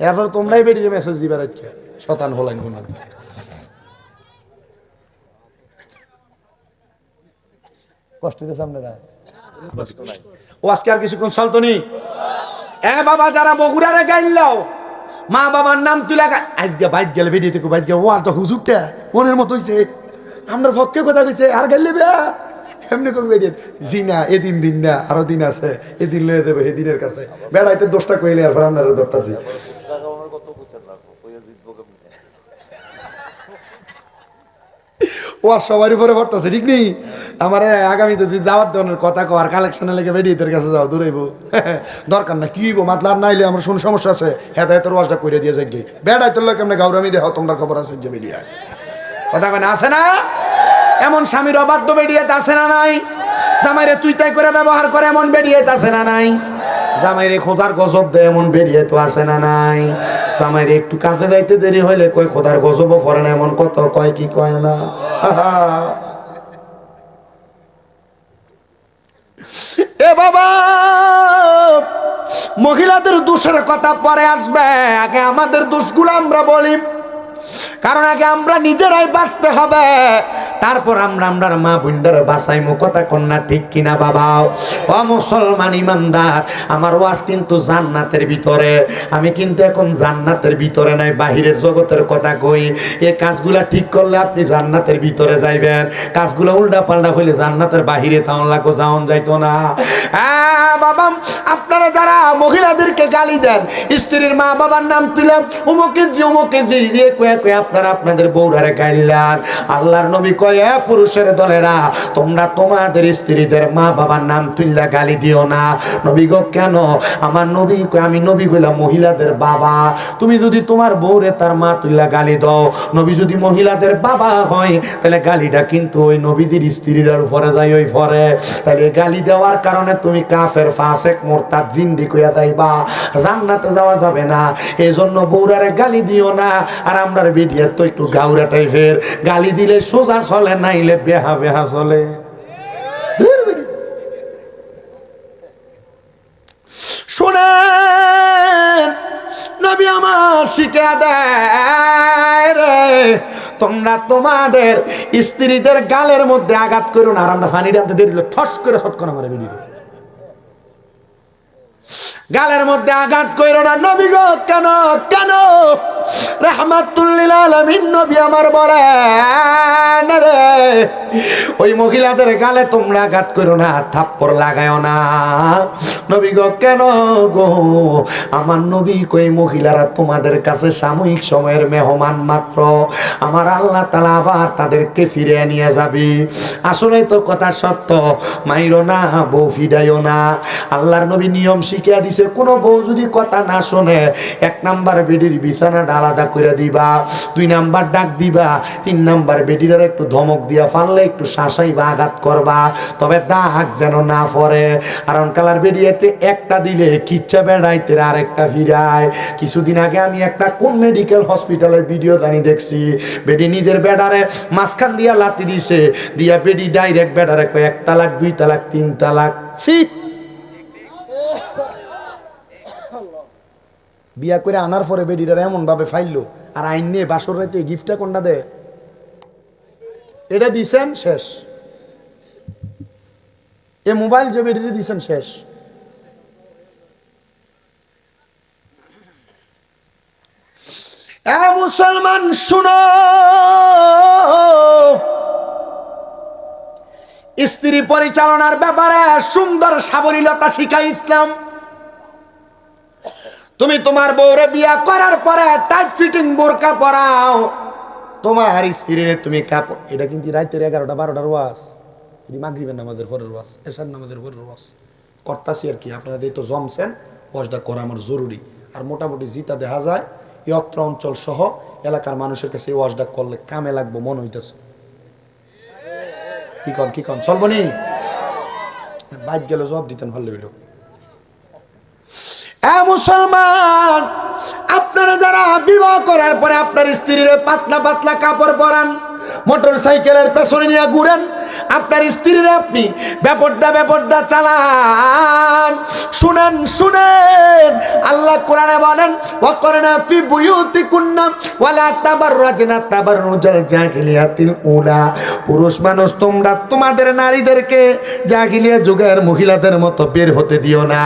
এরপর তোমরাই বেরিয়ে মেসেজ দিবার আজকে শতান হলাইন কোন কষ্ট দিয়েছে আপনারা। ও আজকে আর কিছুক্ষণ চলতো নি। এ বাবা, যারা বগুড়ারে গাইলাও মা বাবার নাম তুলে আজকে বাইক গেলে বেরিয়ে থেকে বাইক গেলে ওয়াজটা হুজুরটা মনের মতো হইছে, আপনার পক্ষে কথা কইছে, আর গাইলে বেয়া এমনি করে বেরিয়ে জি না, এদিন দিন না, আরো দিন আছে, এদিন লয়ে দেবে এদিনের কাছে বেড়াইতে দোষটা কইলে আর আপনারা দোষটাছি। ও আর সবার উপরে পড়তেছে, ঠিক নেই? আমার আগামীতে যদি দাওয়াত দেওয়ার কথা কর কালেকশনে লেগে বেরিয়ে তোর কাছে যাও, দূরাইব দরকার না, কি হইব মাতলার নাইলে আমার শুন সমস্যা আছে, হেদায় তোর ওয়াজটা করে দিয়ে যাই বেড়াই তোর লোক এমনি গাউরামি দেহ, তোমরা খবর আছে যে মিডিয়া কথা কেন আছে না? এমন স্বামীর অবাধ্য বেরিয়েতে আছে না নাই? জামাইরে তুই তাই করে ব্যবহার করে এমন বেরিয়েতে আছে না নাই? জামাইরে খোদার গজব দেয় এমন বেরিয়ে তো আছে না নাই? জামাইরে একটু কাজে যাইতে দেরি হইলে কই খোদার গজবও পড়ে না, এমন কত কয় কি কয় না। এ বাবা, মহিলাদের দোষের কথা পরে আসবে, আগে আমাদের দোষগুলো আমরা বলি, কারণ আগে আমরা নিজেরাই বাঁচতে হবে, তারপর আমরা আমরার মা বোনদের বাঁচাইমু। কথা কন্যা ঠিক কিনা বাবা? ও মুসলমান ইমানদার, আমার ওয়াজ কিন্তু জান্নাতের ভিতরে, আমি কিন্তু এখন জান্নাতের ভিতরে নাই, বাহিরের জগতের কথা কই। এই কাজগুলা ঠিক করলে আপনি জান্নাতের ভিতরে যাইবেন, কাজগুলো উল্টা পাল্টা হইলে জান্নাতের বাহিরে তাওন লাগো যাওন যাইতো না। বাবা, আপনারা যারা মহিলাদেরকে গালি দেন, স্ত্রীর মা বাবার নাম তুলে উমুকে জি উমুকে জি কয়ে কয়ে আপনারা আপনাদের বউরারে গাইলেন, আল্লাহর নবী কয়ে পুরুষের দলেরা তোমরা তোমাদের স্ত্রীদের মা বাবার নাম তুললা গালি দিও না। নবী গো কেন? আমার নবী কয়, আমি নবী কইলাম মহিলাদের বাবা, তুমি যদি তোমার বউরে তার মা তুললা গালি দাও, নবী যদি মহিলাদের বাবা হয়, তাহলে গালিটা কিন্তু ওই নবীজির স্ত্রীর উপরে যায়, ওই পরে তাহলে গালি দেওয়ার কারণে তুমি কাফের ফাসেক মোরতাদ জিন্দি কইয়া যাইবা, জান্নাতে যাওয়া যাবে না। এই জন্য বউরারে গালি দিও না। আর আমরা ভিডিও তো একটু গাউরা টাইপের, গালি দিলে সোজা চলে, নাইলে বেহা বেহা চলে। শুনেন, নবী আমার শিখে দেয় রে, তোমরা তোমাদের স্ত্রীদের গালের মধ্যে আঘাত করো না। আর আমরা ফানি ডানতে দেরিল ঠস করে ছটকন আমার বেরিয়ে গালের মধ্যে আঘাত কইরো না। নবী গো কেন কেন? রাহমাতুল লিল আলামিন নবী আমার বলেন রে, ওই মহিলাদের গালে তোমরা আঘাত করো না, থাপ্পড় লাগায়ও না। নবী গো কেন গো? আমার নবী কই মহিলারা তোমাদের কাছে সাময়িক সময়ের মেহমান মাত্র, আমার আল্লাহ তাআলা আবার তাদেরকে ফিরে নিয়ে যাবে। আসলে তো কথা সত্য, মাইরো না, বউ ফিডাইও না। আল্লাহর নবী নিয়ম শিখিয়ে দিছে, কোনো বউ যদি কথা না শোনে, 1 নাম্বার বেডির বিছানাটা আলাদা করে দিবা, 2 নাম্বার ডাক দিবা, 3 নাম্বার বেডির একটু ধমক দিয়া ফানলে একটু শাসাইবা, আঘাত করবা, তবে দাগ যেন না পড়ে। কারণ কালার বেরিয়েতে একটা দিলে কিচ্ছা বেড়াইতে আরেকটা ফিরায়। কিছুদিন আগে আমি একটা কোন মেডিকেল হসপিটালের ভিডিও জানি দেখছি, বেডি নিজের বেডারে মাঝখান দিয়া লাতি দিছে, দিয়া বেডি ডাইরেক্ট বেডারে কয় 1 তালাক 2 তালাক 3 তালাক। বিয়া করে আনার পরে বেডিটার এমন ভাবে ফাইললো, আর আইন নিয়ে বাসর রাইতে গিফটটা কোনটা দে, এটা দিছেন শেষ, এ মোবাইল যে বেডিতে দিছেন শেষ। এ মুসলমান শুনো, স্ত্রী পরিচালনার ব্যাপারে সুন্দর সাবলীলতা শিখায় ইসলাম। তুমি তোমার বউরে বিয়া করার পরে টাইট ফিটিং বোরকা পরাও, তোমার স্ত্রীর তুমি কাপড়, এটা কিন্তু রাতের 11টা 12টার ওয়াজ, এটি মাগরিবের নামাজের পরের ওয়াজ, এশার নামাজের পরের ওয়াজ করতাছি আর কি। আপনারা যেহেতু জমছেন ওয়াজটা করা আমার জরুরি। আর মোটামুটি জিতা দেখা যায় এই অত্র অঞ্চল সহ এলাকার মানুষের কাছে এই ওয়াজটা করলে কামে লাগবো মনে হইতেছে। কি কন চলবো নি? বাইক গেলে জবাব দিতেন ভালো হইল। মুসলমান, আপনারা যারা বিবাহ করার পরে আপনার স্ত্রীর পাতলা পাতলা কাপড় পরান, মোটর সাইকেলের পেছনে নিয়ে ঘুরেন, আপনার স্ত্রীর আপনি বেপরদা চালান, শুনেন আল্লাহ কোরআনে বলেন ওয়াকরনা ফি বুয়ুতিকুন্না ওয়ালা তাবাররাজনা তাবাররুজাল জাহিলিয়াতিল উলা। পুরুষ মানুষ তোমরা তোমাদের নারীদেরকে জাহিলিয়া যুগের মহিলাদের মতো বের হতে দিও না।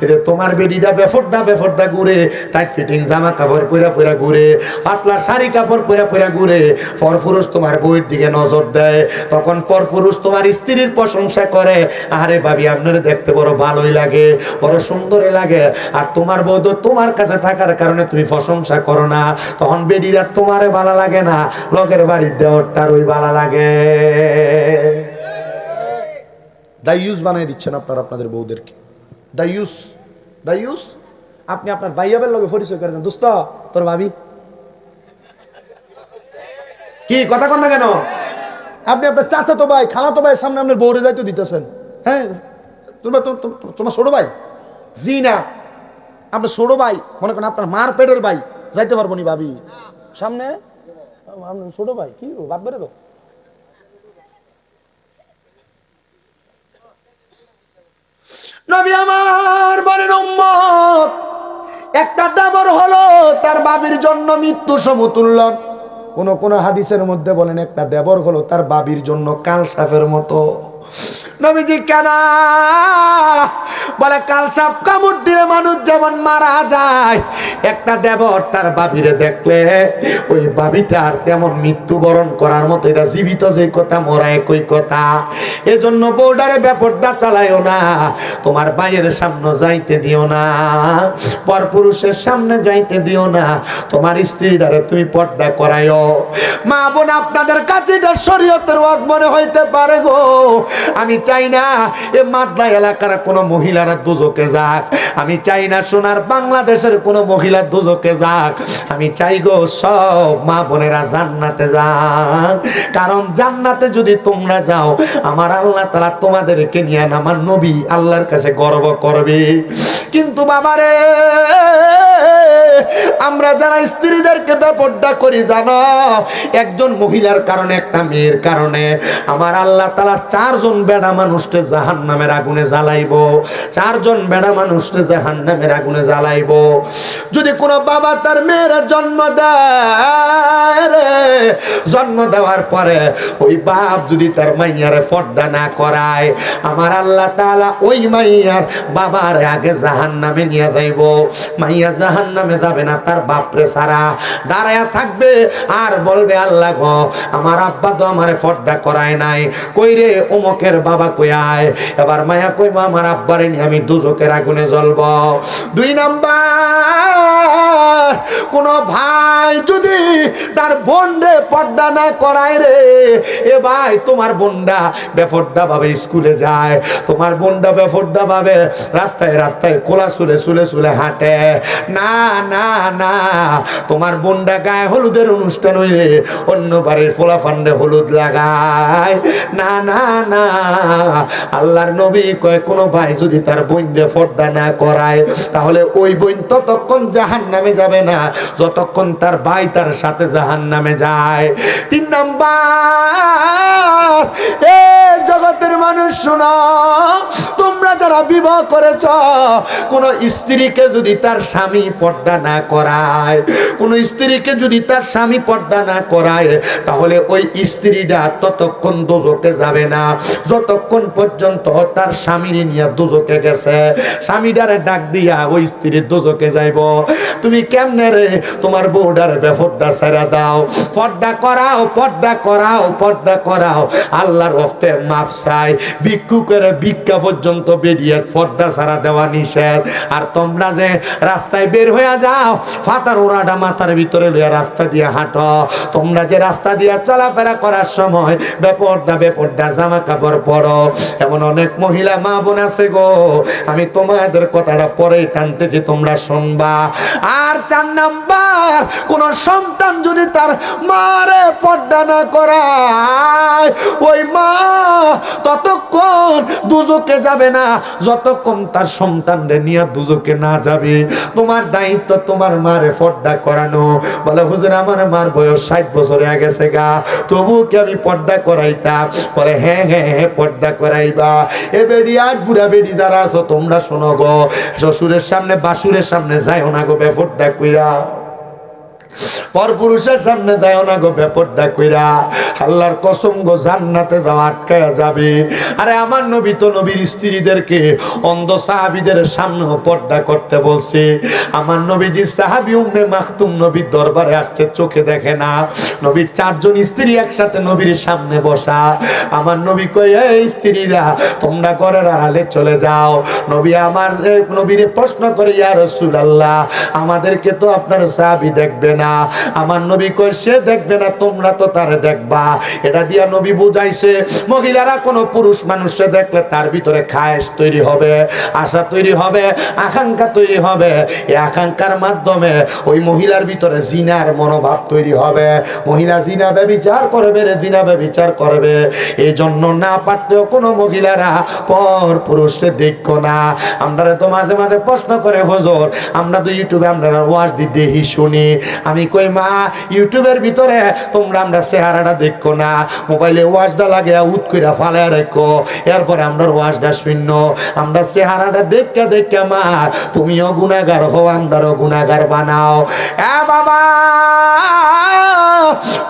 এতে তোমার বেডিটা বেফরদা ঘুরে, টাইট ফিটিং জামা কাপড় পরা ঘুরে, পাতলা শাড়ি কাপড় পরা ঘুরে, পরপুরুষ তোমার বউয়ের দিকে নজর দেয়, তখন পরপুরুষ তোমার স্ত্রীর প্রশংসা করে, আরে ভাবি আপনার দেখতে বড় ভালোই লাগে, বড় সুন্দরই লাগে, আর তোমার বউ তো তোমার কাছে থাকার কারণে তুমি প্রশংসা করো না, তখন বেডিরা তোমারে ভালো লাগে না, লোকের বাড়ির দেওয়ারটার ওই ভালো লাগে। দায়ুস বানাই দিচ্ছেন আপনারা আপনাদের বউদেরকে। দায়ুস আপনি আপনার ভাইয়াবের লগে পরিচয় করে দেন, দোস্ত তোর ভাবি কি কথা কন না কেন? আপনি আপনার চাচাতো ভাই খালাতো ভাইয়ের সামনে আপনার বউরে যাইতে দিতেছেন। হ্যাঁ, তোমার ছোট ভাই? জি না, আপনার ছোট ভাই, মনে করেন আপনার মার পেটের ভাই, যাইতে পারবো নি ভাবি সামনে? ছোট ভাই কি বাদ বেড়ে তো নবী আমার বলেন উম্মত, একটা দেবর হলো তার বাবির জন্য মৃত্যু সমতুল্য। কোন হাদিসের মধ্যে বলেন একটা দেবর হলো তার বাবির জন্য কাল সাপের মতো। নবীজি কেন বলে? কাল সাপ কামড় দিলে মানুষ যেমন মারা যায়, একটা দেবর তার বাবিরে দেখলে ওই বাবিটার তেমন মৃত্যুবরণ করার মতো। এটা জীবিত যে কথা, মরা একই কথা। এজন্য বউডারে বেপরদা চালাইও না, তোমার ভাইয়ের সামনে যাইতে দিও না, পরপুরুষের সামনে যাইতে দিও না, তোমার স্ত্রীটারে তুমি পর্দা করাইও। মা বোন, আপনাদের কাছে এটা শরীয়তের ওয়াজ মনে হইতে পারে গো, আমি চাই না এ মাদলা এলাকার কোনো মহিলারা দুজকে যাক, আমি চাই না সোনার বাংলাদেশের কোনো মহিলা দুজকে যাক, আমি চাই গো সব মা বোনেরা জান্নাতে যাক। কারণ জান্নাতে যদি তোমরা যাও, আমার আল্লাহ তাআলা তোমাদেরকে নিয়ে আমার নবী আল্লাহর কাছে গর্ব করবে। কিন্তু বাবারে, আমরা যারা স্ত্রীদেরকে বেপরদা করি জানো, একজন মহিলার কারণে, একটা মেয়ের কারণে আমার আল্লাহ তাআলা 4 জন বেড়া মানুষকে জাহান্নামের আগুনে জ্বালাইবো, 4 জন বেড়া মানুষকে জাহান্নামের আগুনে জ্বালাইবো। যদি কোনো বাবা তার মেয়ের জন্ম দেয়, জন্ম দেওয়ার পরে ওই বাপ যদি তার মাইয়ারে পর্দা না করায়, আমার আল্লাহ তাআলা ওই মাইয়ার বাবার আগে জাহান্নামে নিয়ে যাইব। মাইয়া জাহান্নামে যাবে না, তার বাপরে সারা দাঁড়ায়া থাকবে আর বলবে, আল্লাহ গো, আমার আব্বা তো আমারে পর্দা করায় নাই, কই রে অমুকের বাবা কই আয়। এবার মায়া কইবা, আমার আব্বারে নিয়ে আমি দুজকের আগুনে জ্বলব। 2 নাম্বার, কোন ভাই যদি তার বোনরে পর্দা না করায় রে, এ ভাই তোমার বোনটা বেপর্দা ভাবে স্কুলে যায়, তোমার বোনটা বেপর্দা ভাবে রাস্তায় খোলা চুলে হাঁটে, না না না, তোমার বোনটা গায়ে হলুদের অনুষ্ঠান হইলে অন্য বাড়ির ফোলা ফান্ডে হলুদ লাগায়, না না না। আল্লাহর নবী কয়, কোন ভাই যদি তার বোনরে পর্দা না করায়, তাহলে ওই বোন ততক্ষণ জাহান্নামে যাবে না যতক্ষণ তার ভাই তার সাথে জাহান্নামে যায়। 3 নাম্বার, এ জগতের মানুষ শোনো, তোমরা যারা বিবাহ করেছ, কোন স্ত্রীকে যদি তার স্বামী পর্দা না করায়, কোন স্ত্রীকে যদি তার স্বামী পর্দা না করায়, তাহলে ওই স্ত্রীটা ততক্ষণ দোজখে যাবে না যতক্ষণ পর্যন্ত তার স্বামীর নিয়ে দোজখে গেছে। স্বামীটারে ডাক দিয়া ওই স্ত্রী দোজখে যাইব। তুমি কেমনে রে তোমার বউডারে বেপর্দা ছেড়ে দাও, পর্দা করাও, পর্দা করাও, পর্দা করাও। আল্লাহর হস্তে মাফ চাই, ভিক্ষু করে ভিক্ষা পর্যন্ত বেরিয়ে পর্দা ছাড়া দেওয়া নিষেধ। আর তোমরা যে রাস্তায় বের হয়ে যাও, ফাতার ওরাটা মাথার ভিতরে লইয়া রাস্তা দিয়ে হাঁটো, তোমরা যে রাস্তা দিয়ে চলাফেরা করার সময় বেপর্দা বেপর্দা জামা কাপড় পরো, এমন অনেক মহিলা মা বোন আছে গো। আমি তোমাদের কথাটা পরেই টানতেছি, তোমরা শুনবা। আর 4 নাম্বার, কোন সন্তান যদি তার মারে পর্দা না করায়, ওই মা ততক্ষণ দুজকে যাবে না যতক্ষণ তার সন্তানরে নিয়ে দুজকে না যাবে। তোমার দায়িত্ব তোমার মারে পর্দা করানো। বলে হুজুর আমার মার বয়স 60 বছর হয়ে গেছে গা, তবু কি আমি পর্দা করাইতাম? বলে হ্যাঁ হ্যাঁ হ্যাঁ, পর্দা করাইবা। এ বেড়ি আজ বুড়া বেড়ি দ্বারা আছো, তোমরা শোনো গো, শ্বশুরের সামনে বাসুরের সামনে যাইও না গো বেপর্দা কইরা, পরপুরুষের সামনে যায় না গো বেপর্দা কইরা। আল্লাহর কসম গো, জান্নাতে যাওয়া আটকায়া যাবে। আরে আমার নবী তো নবীর স্ত্রীদেরকে অন্ধ সাহাবীদের সামনে পর্দা করতে বলছে। আমার নবীজি সাহাবী উম্মে মাখতুম নবীর দরবারে আসছে, চোখে দেখে না। নবীর 4 জন স্ত্রী একসাথে নবীর সামনে বসা। আমার নবী কই, এই স্ত্রীরা তোমরা ঘরের আড়ালে চলে যাও। নবী আমার নবীরে প্রশ্ন করে, ইয়া রাসূলুল্লাহ, আমাদেরকে তো আপনার সাহাবী দেখবে না। আমার নবী কই, সে দেখবে না, তোমরা তো তারে দেখবা। এটা দিয়া নবী বুঝাইছে, মহিলারা কোনো পুরুষ মানুষকে দেখলে তার ভিতরে খায়েশ তৈরি হবে, আশা তৈরি হবে, আকাঙ্ক্ষা তৈরি হবে। এই আকাঙ্ক্ষার মাধ্যমে ওই মহিলার ভিতরে জিনার মনোভাব তৈরি হবে। মহিলা জিনা ব্যভিচার করবে রে, জিনা ব্যভিচার করবে। এই জন্য না পারতেও কোনো মহিলারা পর পুরুষকে দেখো না। আমরা তো মাঝে মাঝে প্রশ্ন করে, হুজুর আমরা তো ইউটিউবে আমরা ওয়াজ দেখি শুনি। আমি কই মা, ইউটিউবের ভিতরে তোমরা আমরা চেহারাটা দেখো না, মোবাইলে ওয়াজটা লাগে উত কইরা ফালায় রাখো, এরপরে আমরা ওয়াজটা শূন্য। আমরা চেহারাটা দেখে দেখে মা তুমিও গুনাহগার হও, আমরাও গুনাহগার বানাও। এ বাবা,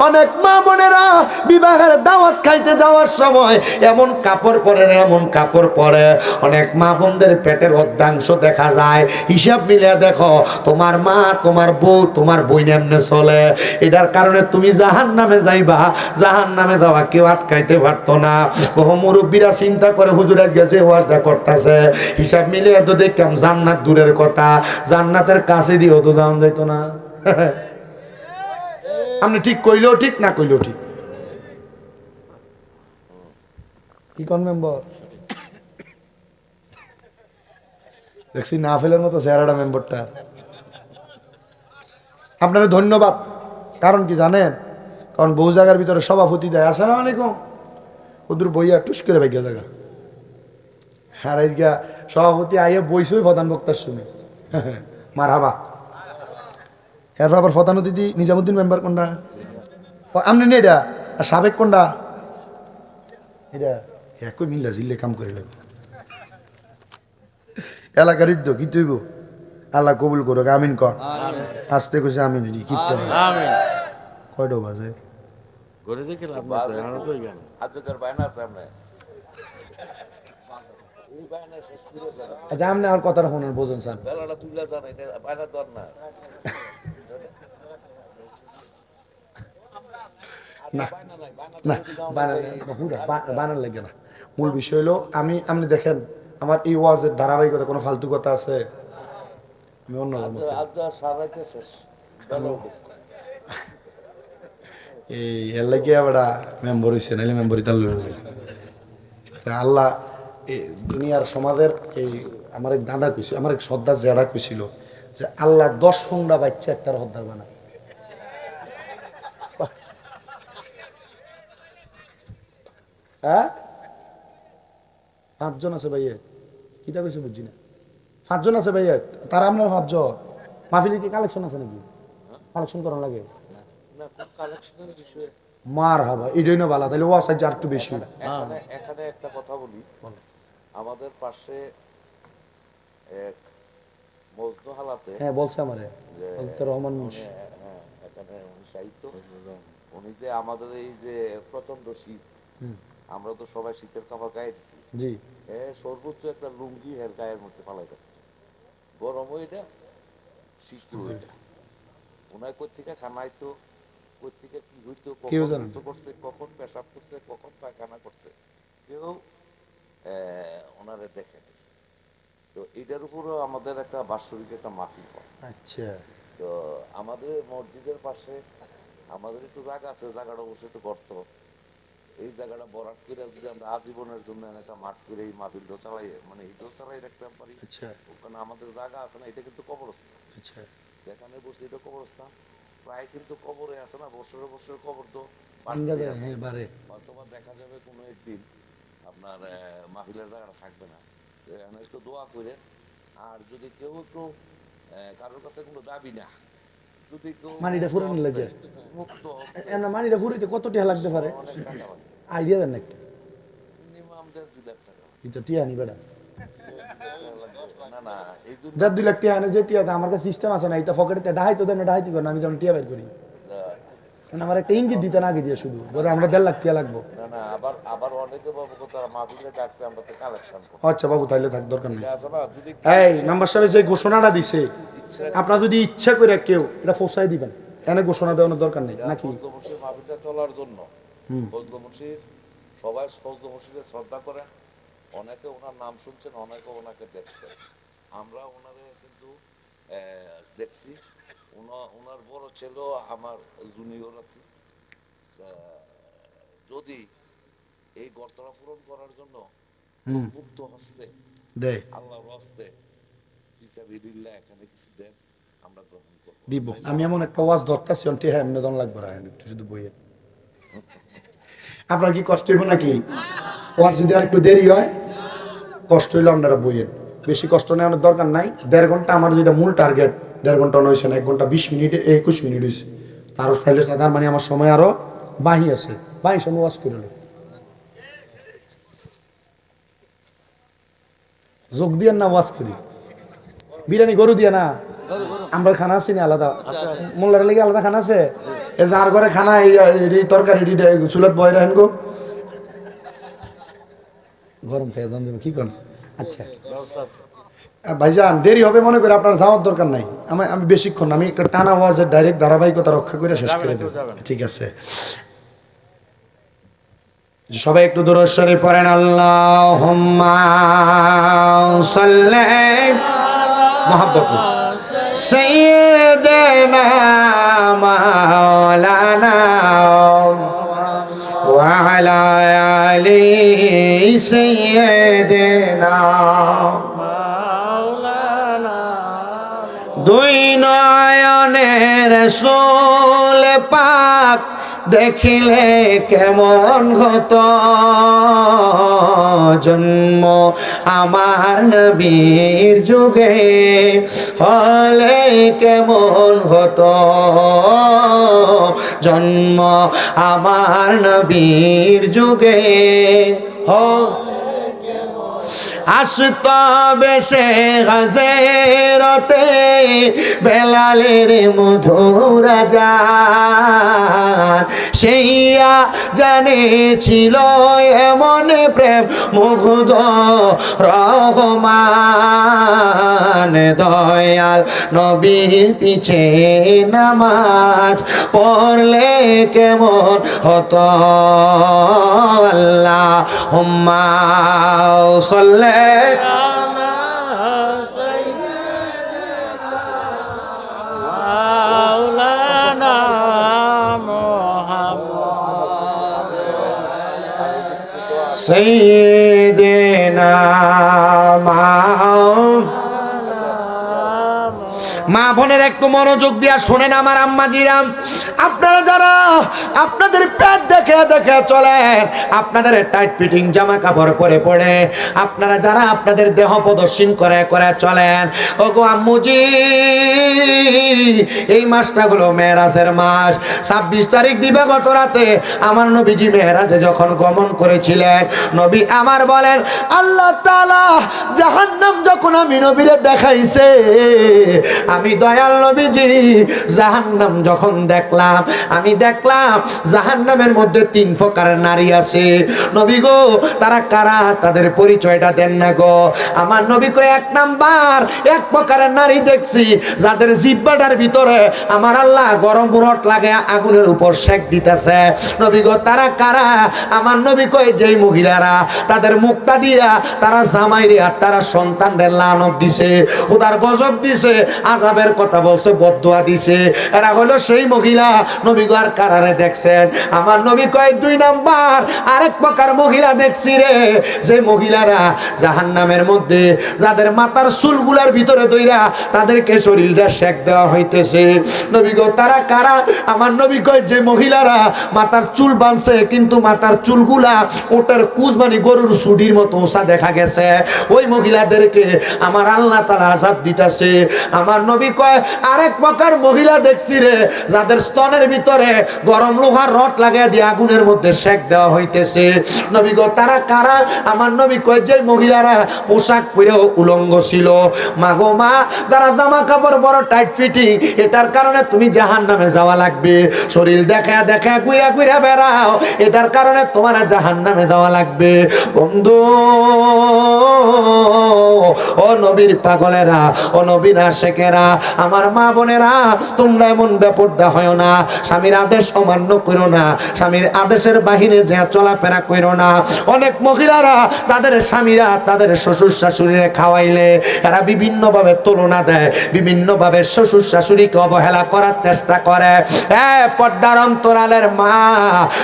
অনেক মা বোনেরা বিবাহের দাওয়াত খাইতে যাওয়ার সময় এমন কাপড় পরে না, এমন কাপড় পরে। অনেক মা বোনদের পেটের অর্ধাংশ দেখা যায়। হিসাব মিলিয়ে দেখো, তোমার মা, তোমার বউ, তোমার বই এমনে চলে। এটার কারণে তুমি জাহান্নামে যাইবা। জাহান্নামে যাওয়া কেউ আটকাইতে পারতো না। বহু মুরব্বীরা চিন্তা করে, হুজুর আজ গেছে ওয়াজটা করতেছে, হিসাব মিলিয়ে তো দেখলাম জান্নাত দূরের কথা, জান্নাতের কাছে দিয়েও তো যাওয়া যাইতো না। আপনি ঠিক কইলেও ঠিক, না কইলেও ঠিক। কি কোন মেম্বার দেখছি না ফেলার মতো চেহারাটা মেম্বারটা। আপনাদের ধন্যবাদ। কারণ কি জানেন? কারণ বহু জায়গার ভিতরে সভাপতি দেয়, আসসালামু আলাইকুম, কুদুর বইয়া টুস করে ভাগ্য জায়গা। আর আজকে সভাপতি আইয়ে বইসই প্রধান বক্তার শুনে মার হাবা। এরপর আবার প্রধান অতিথি নিজামুদ্দিন মেম্বার কোনটা? আপনি নি এটা, আর সাবেক কোনটা? এটা একই মিল্লা জিল্লে কাম করে লাগবে। এলাকার ইদ্য কি তুইব, আল্লাহ কবুল করুক, আমিন কর। আসতে কইছে আমিন। কীর্তন আমিন। কয়টা বাজে? করে দেখি লাভ নাই তো, এখনো তো জ্ঞান। আচ্ছা, আপনি আমার কথাটা শুনুন, বোঝেন স্যার। না না, বানার লাগে না। মূল বিষয় হলো, আপনি দেখেন আমার এই ওয়াজের ধারাবাহিকতা কোনো ফালতু কথা আছে? আমি অন্য এই এর লাগে আবার মেম্বার হয়েছে, নাইলে মেম্বরই তার আল্লাহ এই দুনিয়ার সমাজের এই আমার এক দাদা কইছিল, আমার এক সর্দার জেডা কইছিল যে আল্লাহ 10 ফোনটা বাচ্চা একটা হদ্দার বানায়। হ্যাঁ, 5 জন আছে ভাইয়া, কিটা কইছে বুঝছি না। 5 জন আছে ভাইয়া, তারা আপনার 5 জন। মাহফিলে কি কালেকশন আছে নাকি? কালেকশন করা লাগে মার হাবা, এটাই না ভালো, তাহলে ওয়াসাই আর একটু বেশি। এখানে একটা কথা বলি, আমাদের পাশে এক প্রত্ন হালাতে হ্যাঁ বলছে আমারে যে রহমান উনি, মুন্সি। হ্যাঁ, এখানে উনি সাহিত্য উনি যে আমাদের এই যে প্রচন্ড শীত, হুম, আমরা তো সবাই শীতের কাপড় গায়ে দিছি, জি সর্বোচ্চ একটা লুঙ্গি এর গায়ের মধ্যে ফালাই দেয়, গরম ওইটা শীত ওইটা। ওনার কোথেকে খানাইতো, কোথেকে কি হইতো, কেউ কখন জানে না। গোসল করছে, কখন পেশাব করছে, কখন পায়খানা করছে, কেউ ওনারে দেখে নেই। তো এটার উপরও আমাদের একটা বাৎসরিক একটা মাহফিল হয়। আচ্ছা তো আমাদের মসজিদের পাশে আমাদের একটু জায়গা আছে, জায়গাটা অবশ্যই একটু গর্ত, এই জায়গাটা বরাট করে যদি আমরা আজীবনের জন্য একটা মাঠ করে এই মাহফিলটা চালাই, মানে এইটাও চালাই রাখতে পারি, আচ্ছা ওখানে আমাদের জায়গা আছে না, এটা কিন্তু কবরস্থান, আচ্ছা যেখানে বসে এটা কবরস্থান, প্রায় কিন্তু কবরে আছে না, বছরে বছরে কবর তো আঙ্গা বাড়তেই যায়, আছে। হ্যাঁ বারে অথবা দেখা যাবে কোনো একদিন আপনার মাহফিলের জায়গাটা থাকবে না, তো এখানে একটু দোয়া করে। আর যদি কেউ একটু কারোর কাছে কোনো দাবি না, যদি কেউ মানিটা ফুরানোর লাগে। মুক্ত এমন মানিটা ফুরিতে কত টিয়া লাগতে পারে অনেক টাকা লাগে, আইডিয়া দেন একটা, মিনিমাম 1.5-2 লাখ টাকা। এটা টিয়া নি বেটা, না না, এই জন্য যার 2 লাখ টিয়া আনে, যে টিয়া আমার কাছে সিস্টেম আছে না, এটা পকেটে ডাহাই তো দেন, ডাহাইতে করেন, আমি যেমন টিয়া বের করি, কারণ আমার একটা ইঙ্গিত দিতে না আগে দিয়ে শুধু ধরো আমরা 1.5 লাখ টিয়া লাগবো। না না, আবার আবার অনেকে বাবু কোথাও মাহফিলে ডাকছে, আমরা তো কালেকশন করি, আচ্ছা বাবু তাইলে থাক, দরকার নেই। এটা আছে না, যদি এই মেম্বার সাহেব যে ঘোষণাটা দিছে, আপনারা যদি ইচ্ছা করে কেউ এটা ফোসাই দিবেন, এনে ঘোষণা দেওয়ানোর দরকার নেই নাকি? ফজলমসির মাহফিলটা চলার জন্য হুম। ফজলমসির সবাই ফজলমসিরে শ্রদ্ধা করেন, অনেকে ওনার নাম শুনছেন, অনেকে ওনাকে দেখছেন, আমরা ওনারে কিন্তু দেখছি, ওনার বড় ছেলেও আমার জুনিয়র আছে। যদি এই গর্তটা পূরণ করার জন্য হুম মুক্ত হস্তে দে আল্লাহর হস্তে ফিসাবিলিল্লাহ এখানে কিছু দেন, আমরা গ্রহণ করব। দিব। আমি এমন একটা ওয়াজ ধরতেছি অন্টি, হ্যাঁ এমনি দন লাগবে না, একটু শুধু বইয়ে। আপনার কি কষ্ট হইব নাকি? ওয়াজ যদি আর একটু দেরি হয়, কষ্ট হইলে আপনারা বইয়েন, বেশি কষ্ট নেওয়ার দরকার নাই। 1.5 ঘন্টা আমার যেটা মূল টার্গেট, 1.5 ঘন্টা নয়ছে না, 1 ঘন্টা 20 মিনিটে 21 মিনিট হয়েছে, তারও তাইলে তার মানে আমার সময় আরো বাহি আছে, বাহি সময় ওয়াজ করে লো। যোগ দিয়ে না ওয়াজ করি, বিরিয়ানি গরু দিয়ে না, আমরা খানা আছি না আলাদা, মোল্লার লেগে আলাদা খানা আছে, এ যার ঘরে খানা এডি তরকারি এডি চুলত বয় রাখেন গো, গরম খেয়ে দাম দেবো কি করেন? আচ্ছা ভাইজান দেরি হবে মনে করে আপনার যাওয়ার দরকার নাই, আমি বেশিক্ষণ না, আমি একটা টানা ওয়াজের ডাইরেক্ট ধারাবাহিকতা রক্ষা করে শেষ করে দেব, ঠিক আছে? সবাই একটু দরুদ শরীফ পড়েন, আল্লাহুম্মা সাল্লি মুহাব্বত সাইয়্যিদিনা মাওলানা ওয়া আলা আলি সাইয়্যিদিনা মাওলানা। দুই নয়নের রাসূল পাক দেখিলে কেমন হতো, জন্ম আমার নবীর যুগে হলে কেমন হতো, জন্ম আমার নবীর যুগে আসত বেশে হাজেরতে বেলালের মধুর আযান, সেইয়া জানেছিল এমন প্রেম মুগ্ধ রহমান, দয়াল নবীর পিছে নামাজ পড়লে কেমন হতো, আল্লাহুম্মা সাল্লি মাওলানা মুহাম্মদ সাইয়্যিদিনা মা বোনের একটু মনোযোগ দিয়া শোনেন আমার আম্মাজিরা, আপনারা যারা আপনাদের পেট দেখে দেখে চলেন, আপনাদের টাইট ফিটিং জামা কাপড় পরে পরে আপনারা যারা আপনাদের দেহ প্রদর্শন করে করে চলেন, ওগো আম্মুজি এই মাসটা হলো মেরাজের মাস। 26 তারিখ দিবাগত রাতে আমার নবীজি মেরাজে যখন গমন করেছিলেন, নবী আমার বলেন আল্লাহ তাআলা জাহান্নাম যখন আমি নবীরে দেখাইছে, আমি দয়াল নবীজি জাহান্নাম যখন দেখলাম, আমি দেখলাম জাহান্নামের মধ্যে 3 প্রকারের নারী আছে। নবী গো তারা কারা, তাদের পরিচয়টা দেন না গো। আমার নবী কয় 1 নাম্বার, 1 প্রকারের নারী দেখছি যাদের জিহ্বাটার ভিতরে আমার আল্লাহ গরম রড লাগে আগুনের উপর সেক দিতেছে। নবী গো তারা কারা? আমার নবী কয় যেই মহিলারা তাদের মুখটা দিয়া তারা জামাইরে আর তারা সন্তানদের লানত দিছে, খোদার গজব দিছে, আযাবের কথা বলছে, বদদুয়া দিছে, এরা হলো সেই মহিলা। নবী গো আর কারারে দেখছেন? আমার নবী কয় 2 নাম্বার, আরেক প্রকার মহিলা দেখছি রে, যে মহিলারা জাহান্নামের মধ্যে যাদের মাথার চুলগুলার ভিতরে দইরা তাদেরকে শরীরটা সেক দেওয়া হইতেছে। নবী গো তারা কারা? আমার নবী কয় যে মহিলারা মাথার চুল বাঁধছে কিন্তু মাথার চুলগুলা ওটার কুজবানি গরুর সুডির মতো ওসা দেখা গেছে, ওই মহিলাদেরকে আমার আল্লাহ তাআলা আযাব দিতেছে। আমার নবী কয় আরেক প্রকার মহিলা দেখছি রে, যাদের স্তনের ভিতরে গরম লোহার রড লাগাই দিয়ে আগুনের মধ্যে সেক দেওয়া হইতেছে। নবী গো তারা কারা? আমার নবী কয় যে মহিলারা পোশাক পরেও উলঙ্গ ছিল। মা গো মা, যারা জামা কাপড় বড় টাইট ফিটিং, এটার কারণে তুমি জাহান্নামে যাওয়া লাগবে। শরীর দেখা দেখা কুইরা কুইরা বেড়াও, এটার কারণে তোমার জাহান্নামে যাওয়া লাগবে। বন্ধু ও নবীর পাগলেরা, ও নবীর আশিকেরা, আমার মা বোনেরা, তোমরা এমন বেপরদা হয় না, স্বামীর আদেশ অমান্য করো না, স্বামীর আদেশের বাহিরে যে চলাফেরা করো না। অনেক মহিলারা তাদের স্বামীরা তাদের শ্বশুর শাশুড়িরে খাওয়াইলে এরা বিভিন্নভাবে তুলনা দেয়, বিভিন্নভাবে শ্বশুর শাশুড়িকে অবহেলা করার চেষ্টা করে। পর্দার অন্তরালের মা,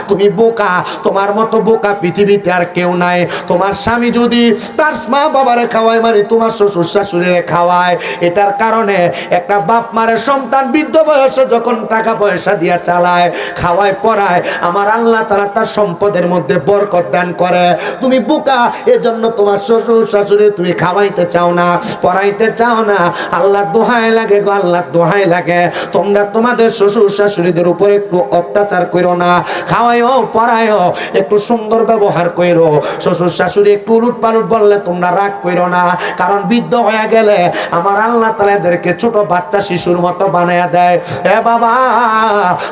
তুমি বোকা, তোমার মতো বোকা পৃথিবীতে আর কেউ নাই। তোমার স্বামী যদি তার মা বাবারে খাওয়ায়, মানে তোমার শ্বশুর শাশুড়িরে খাওয়ায়, এটার কারণে একটা বাপ মারের সন্তান বৃদ্ধ বয়সে যখন টাকা পয়সা দিয়া চালায়, খাওয়ায়, পড়ায়, আমার আল্লাহ তাআলা তার সম্পদের মধ্যে বরকত দান করে। তুমি বোকা, এজন্য তোমার শ্বশুর শাশুড়ি তুমি খাওয়াইতে চাও না, পড়াইতে চাও না। আল্লাহর দোহাই লাগে গো, আল্লাহর দোহাই লাগে, তোমরা তোমাদের শ্বশুর শাশুড়িদের উপরে একটু অত্যাচার করো না, খাওয়াইও পড়াইও, একটু সুন্দর ব্যবহার করো। শ্বশুর শাশুড়ি একটু উলুট পালুট বললে তোমরা রাগ করো না, কারণ বৃদ্ধ হয়ে গেলে আমার আল্লাহ তাআলা এদেরকে ছোট বাচ্চা শিশুর মতো বানায়া দেয়। এ বাবা,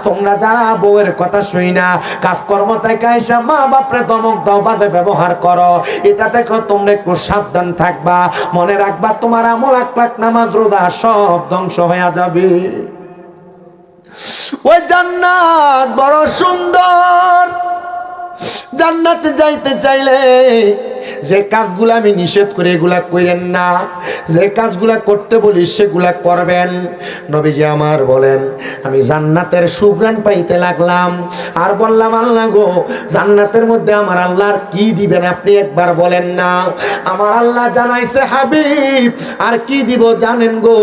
তোমরা যারা বউয়ের কথা শুই না কাজকর্ম থেকে আইসা মা বাপরে ধমক দাও, বাজে ব্যবহার করো, এটা থেকে তোমরা একটু সাবধান থাকবা। মনে রাখবা তোমার আমল, আকলাক, নামাজ, রোজা সব ধ্বংস হয়ে যাবে। ওই জান্নাত বড় সুন্দর, জান্নাতে যাইতে চাইলে যে কাজগুলো আমি নিষেধ করে এগুলা করেন না, যে কাজগুলা করতে বলি সেগুলা করবেন। নবীজি আমার বলেন আমি জান্নাতের সুঘ্রাণ পাইতে লাগলাম, আর বললাম আল্লাহ গো জান্নাতের মধ্যে আমার আল্লাহর কি দিবেন আপনি একবার বলেন না। আমার আল্লাহ জানাইছে হাবিব আর কি দিব জানেন গো,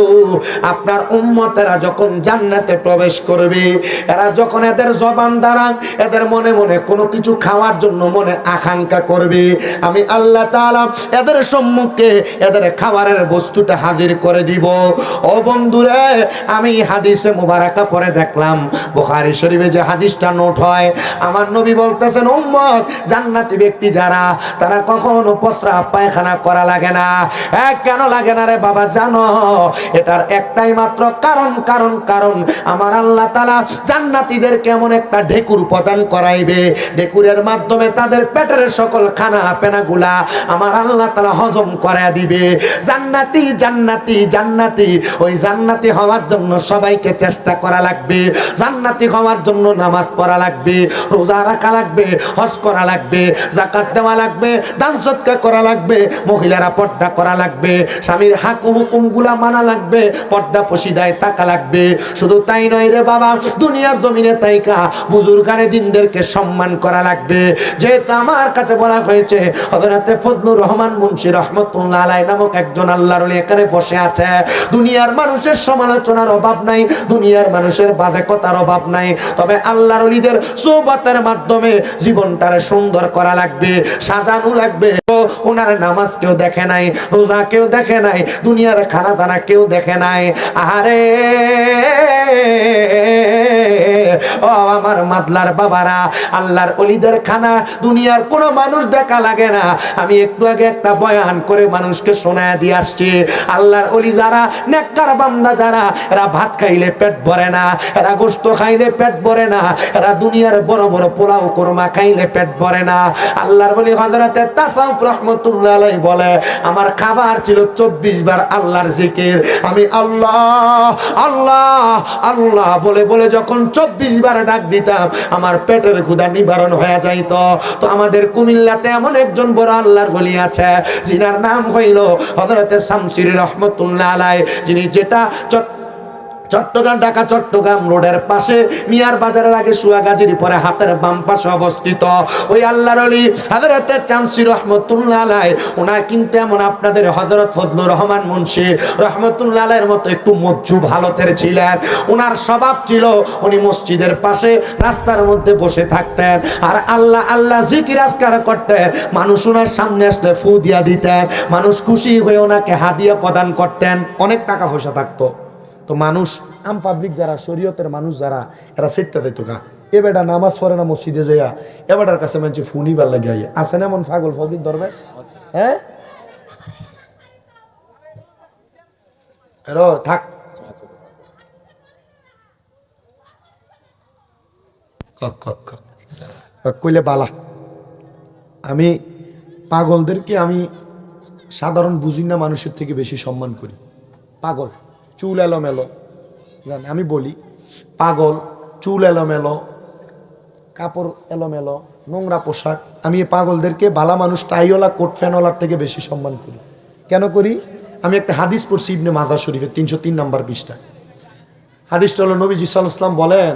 আপনার উম্মতেরা যখন জান্নাতে প্রবেশ করবে, এরা যখন এদের জবান দ্বারা এদের মনে মনে কোনো কিছু খাওয়ার জন্য মনে আকাঙ্ক্ষা করবে, আমি আল্লাহ তাআলা এদের সম্মুখে এদের খাবারের বস্তুটা হাজির করে দিব। ও বন্ধুরে, আমি হাদিসে মুবারাকা পড়ে দেখলাম, বুখারী শরীফে যে হাদিসটা নোট হয়, আমার নবী বলতেছেন উম্মত জান্নাতি ব্যক্তি যারা, তারা কখনো প্রস্রাব পায়খানা করা লাগে না। কেন লাগে না রে বাবা জানো? এটার একটাই মাত্র কারণ, কারণ আমার আল্লাহ তাআলা জান্নাতীদের কেমন একটা ঢেকুর প্রদান করাইবে, ঢেকুরের মাধ্যমে তাদের পেটের সকল খানা পেনাগুলা আমার আল্লাহ তাআলা হজম করে দিবে। জান্নাতি জান্নাতি জান্নাতি, ওই জান্নাতি হওয়ার জন্য সবাইকে চেষ্টা করা লাগবে, জান্নাতি হওয়ার জন্য নামাজ পড়া লাগবে, রোজা রাখা লাগবে, হজ করা লাগবে, যাকাত দেওয়া লাগবে, দান সদকা করা লাগবে, মহিলারা পর্দা করা লাগবে, স্বামীর হক হুকুমগুলা মানা লাগবে, পর্দা পশিদায় থাকা লাগবে। শুধু তাই নয় রে বাবা, দুনিয়ার জমিনে তাইকা বুজুর্গানে দিনদেরকে সম্মান করা লাগবে। যেহেতু আমার কাছে বলা হয়েছে হযরত হযরতে ফজলুর রহমান মুন্সি রহমাতুল্লাহ আলাইহি নামক একজন আল্লাহর ওলি এখানে বসে আছে। দুনিয়ার মানুষের সমালোচনার অভাব নাই, দুনিয়ার মানুষের বাজে কথার অভাব নাই, তবে আল্লাহর ওলিদের সোহবতের মাধ্যমে জীবনটারে সুন্দর করা লাগবে, সাজানো লাগবে। ওনার নামাজ কেউ দেখে নাই, রোজা কেউ দেখে নাই, দুনিয়ার খানা দানা কেউ দেখে নাই। আরে ও আমার মাদলার বাবারা, আল্লাহর ওলিদের খানা দুনিয়ার কোনো মানুষ দেখা লাগে না। আমি একটু আগে একটা বয়ান করে মানুষকে শোনায় দিয়ে আসছি, আল্লাহর ওলি যারা, নেককার বান্দা যারা, এরা ভাত খাইলে পেট ভরে না, এরা গোশত খাইলে পেট ভরে না, এরা দুনিয়ার বড় বড় পোলাও কোরমা খাইলে পেট ভরে না। আল্লাহর ওলি হযরতে তাসাউফ রহমাতুল্লাহ আলাইহি বলে, আমার খাবার ছিল 24 বার আল্লাহর জিকির। আমি আল্লাহ আল্লাহ আল্লাহ বলে বলে যখন 24 বার ডাক দিতাম, আমার পেটের ক্ষুধা নিবারণ হয়ে যাইত। তো আমাদের কুমিল্লাতে এমন একজন বড় আল্লাহর ওলি আছে, যিনার নাম হইল হযরতে শামসুর রহমাতুল্লাহ আলাইহি, যিনি যেটা চট্টগ্রাম, ঢাকা চট্টগ্রাম রোডের পাশে মিয়ার বাজারের আগে সুয়াগাজীর পরে হাতের বাম পাশে অবস্থিত ওই আল্লাহর ওলি হযরতে শামসুর রহমাতুল্লাহ আলাইহি, ওনা কিন্তু এমন আপনাদের হযরত ফজলুর রহমান মুন্সি রহমাতুল্লাহ আলাইহির মতো একটু মজ্জুব হালতের ছিলেন। ওনার স্বভাব ছিল উনি মসজিদের পাশে রাস্তার মধ্যে বসে থাকতেন আর আল্লাহ আল্লাহ জিকির আজকার করতেন। মানুষ ওনার সামনে আসলে ফু দিয়া দিতেন, মানুষ খুশি হয়ে ওনাকে হাদিয়া প্রদান করতেন। অনেক টাকা পয়সা থাকতো, তো মানুষ আম পাবলিক যারা, শরীয়তের মানুষ যারা, এরা সেটটা দিত গা, এ বেটা নামাজ পড়ে না মসজিদে যাইয়া, এ বেটার কাছে মানুষ ফুনিবার লাগে আইয়া। আছে না এমন পাগল ফকির দরবেশ? হ্যাঁ থাক কইলে বালা। আমি পাগলদেরকে আমি সাধারণ বুঝি না, মানুষের থেকে বেশি সম্মান করি। পাগল চুল এলোমেলো, আমি বলি পাগল চুল এলোমেলো, কাপড় এলোমেলো, নোংরা পোশাক, আমি এই পাগলদেরকে ভালা মানুষ টাইওয়ালা কোট ফ্যানওয়ালার থেকে বেশি সম্মান করি। কেন করি? আমি একটা হাদিস পড়ছি ইবনে মাজাহ শরীফের 303 নম্বর পৃষ্ঠা। হাদিসটা হলো নবীজি সাল্লাল্লাহু আলাইহি ওয়াসাল্লাম বলেন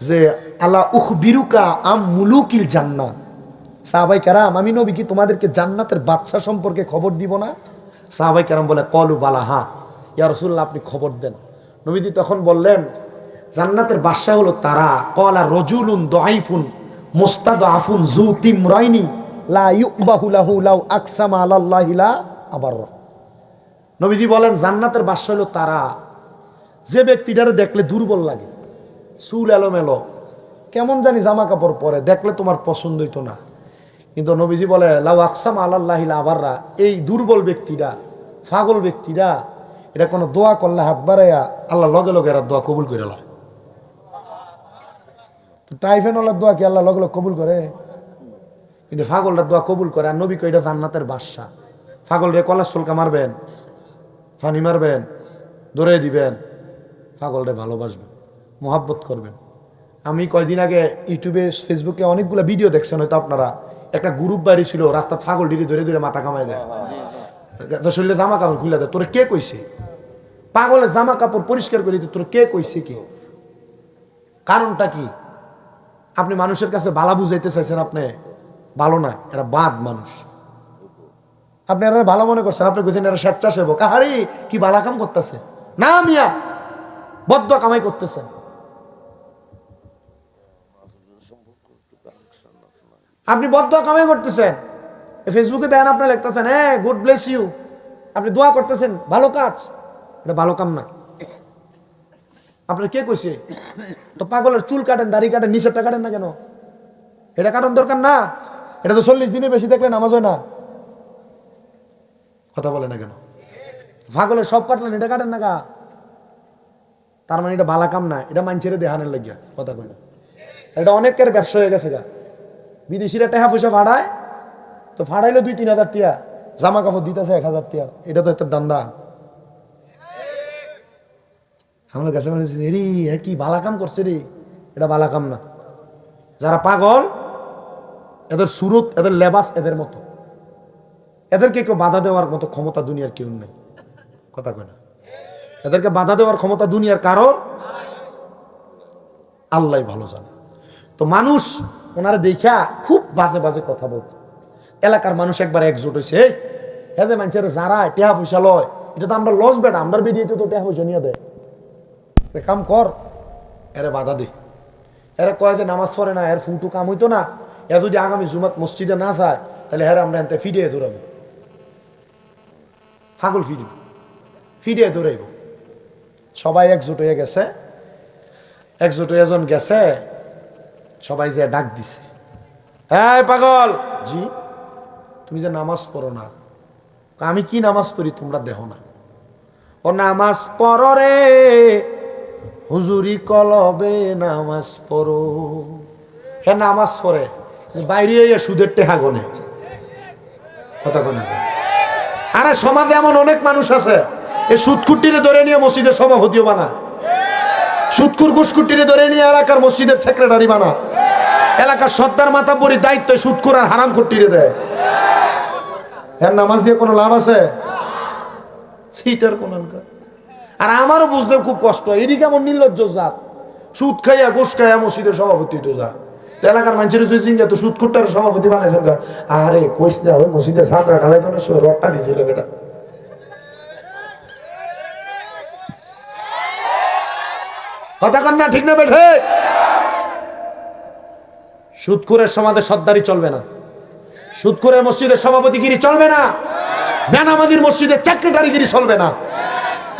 যে আলা উখবিরুকা আম মুলুকিল জান্নাত। সাহাবায়ে কেরাম, আমি নবী কি তোমাদেরকে জান্নাতের বাদশা সম্পর্কে খবর দিব না? সাহাবায়ে কেরাম বলে কলু বালা, হ্যাঁ ইয়া রাসূলুল্লাহ আপনি খবর দেন। নবীজি তখন বললেন জান্নাতের বাদশা হলো তারা, ক্বালা রাজুলুন দাঈফুন মুস্তাদআফুন যু তিমরাইনি লা ইউবাহু লাহু লাউ আকসামা আলাল্লাহি লা আবার। নবীজি বলেন জান্নাতের বাদশা হলো তারা, যে ব্যক্তিটারে দেখলে দুর্বল লাগে, চুল এলোমেলো, কেমন জানি জামা কাপড় পরে, দেখলে তোমার পছন্দ হইতো না, কিন্তু নবীজি বলে লাউ আকসামা আলাল্লাহি লা আবাররা, এই দুর্বল ব্যক্তিটা, পাগল ব্যক্তিটা, এটা কোনো দোয়া করলে হাত বাড়াইয়া আল্লাহ লগে লগে এরা দোয়া কবুল করে লয়। টাইফেনওয়ালার দোয়া কি আল্লাহ লগে লগে কবুল করে? কিন্তু পাগলটার দোয়া কবুল করে। আর নবী কয় এটা জান্নাতের বাদশা। পাগল রে কলার সুলকা মারবেন, ফানি মারবেন, দৌড়ে দিবেন, পাগল রে ভালোবাসবেন, মোহাব্বত করবেন। আমি কয়দিন আগে ইউটিউবে ফেসবুকে অনেকগুলো ভিডিও দেখছেন হয়তো আপনারা, একটা গ্রুপ বাড়ি ছিল, রাস্তার পাগল ডিরে ধরে ধরে মাথা কামাই দেয়, শরীরে জামা কাপড় খুলে দেয়। তোরে কে কইছে? পাগলের জামা কাপড় পরিষ্কার করে দিতে তোরে কে কইছে? কি কারণটা কি? আপনি মানুষের কাছে ভালো বুঝাইতে চাইছেন, আপনি ভালো না, এরা বাদ মানুষ। আপনি এরা ভালো মনে করছেন, আপনি কইছেন এরা স্বেচ্ছাসেবক। আরে কি ভালো কাম করতেছে না, মিয়া বদ্ধ কামাই করতেছেন। আপনি বদ্ধ কামাই করতেছেন, ফেসবুকে দেন আপনি লিখতেছেন হ্যাঁ গুড ব্লেস ইউ, আপনি দোয়া করতেছেন, ভালো কাজ, এটা ভালো কাম না। আপনার কে কইছে? তো পাগলের চুল কাটেন, দাড়ি কাটেন, নিচেরটা কাটেন না কেন? এটা কাটার দরকার না, এটা তো 40 দিনের বেশি দেখলে নামাজ হয় না। কথা বলে না কেন? পাগলের সব কাটলেন, এটা কাটেন না গা, তার মানে এটা ভালো কাম না, এটা মানছেরে দেহানের লাগিয়া। কথা কই না, এটা অনেকের ব্যবসা হয়ে গেছে গা। বিদেশিরা টাকা পয়সা ভাড়ায়, তো ভাড়াইলো 2-3 হাজার টিয়া, জামা কাপড় দিতেছে 1000 টিয়া, এটা তো একটা দান্দা। আমার কাছে মনে হচ্ছে রে কি ভালো কাম করছে রে, এটা ভালো কাম না। যারা পাগল, এদের সুরত, এদের লেবাস এদের মতো, এদেরকে কেউ বাধা দেওয়ার মতো ক্ষমতা দুনিয়ার কেউ নেই। কথা কয় না, এদেরকে বাধা দেওয়ার ক্ষমতা দুনিয়ার কারোর, আল্লাহ ভালো জানে। তো মানুষ ওনারা দেখা খুব বাজে বাজে কথা বলতো। এলাকার মানুষ একবার একজোট হয়েছে, এই হ্যাঁ যে মানুষের যারা টেহা পয়সা লয়, এটা তো আমরা লস বেটা, আমরা বেরিয়েতে তো টেহা পয়সা নিয়ে দেয়, কাম কর। এরে বাধা দে, এরা কয় যে নামাজ পড়ে না, এর ফুটু কাম হইতো না, এ যদি আগামী জুমাত মসজিদে না যায় তাহলে হ্যাঁ আমরা এনতে ফিরিয়ে ধরাবো, পাগল ফিরিয়ে ধরাইব। সবাই একজোট হয়ে গেছে, একজোট হয়ে জন গেছে, সবাই যে ডাক দিছে, এই পাগল, জি তুমি যে নামাজ পড়ো না, আমি কি নামাজ পড়ি তোমরা দেখো না? ও নামাজ পড়ো রে হুজুরি কলবে নামাজ পড়ো। হ্যাঁ নামাজ পড়ে, বাইরে সুদের টেহা গনে, কথা কনে। আরে সমাজে এমন অনেক মানুষ আছে, এই সুদকুটিরে ধরে নিয়ে মসজিদের সভাপতিও বানা, সুদকুর ঘুষকুটিরে ধরে নিয়ে এলাকার মসজিদের সেক্রেটারি বানা, এলাকার সর্দার মাথা পরি দায়িত্ব সুদকুর আর হারাম কুটিরে দেয়। হ্যাঁ নামাজ দিয়ে কোনো লাভ আছে? সিটার কোন। আর আমারও বুঝতে খুব কষ্ট হয়, এদিকে কেমন নির্লজ্জ জাত, সুদ খাইয়া ঘুষ খাইয়া মসজিদের সভাপতি তো যা, এলাকার মানুষের চিন্তা তো সুদ কুট্টার সভাপতি বানাইছেন। আরে কইস না, ওই মসজিদে ছাত্রা ঢালাই তো রটটা দিছিল বেটা। কথা কন না, ঠিক না বেঠে? সুদখোরের সমাজে সর্দারি চলবে না, সুদখোরের মসজিদের সভাপতিগিরি চলবে না, বেনামাজির মসজিদের সেক্রেটারিগিরি চলবে না।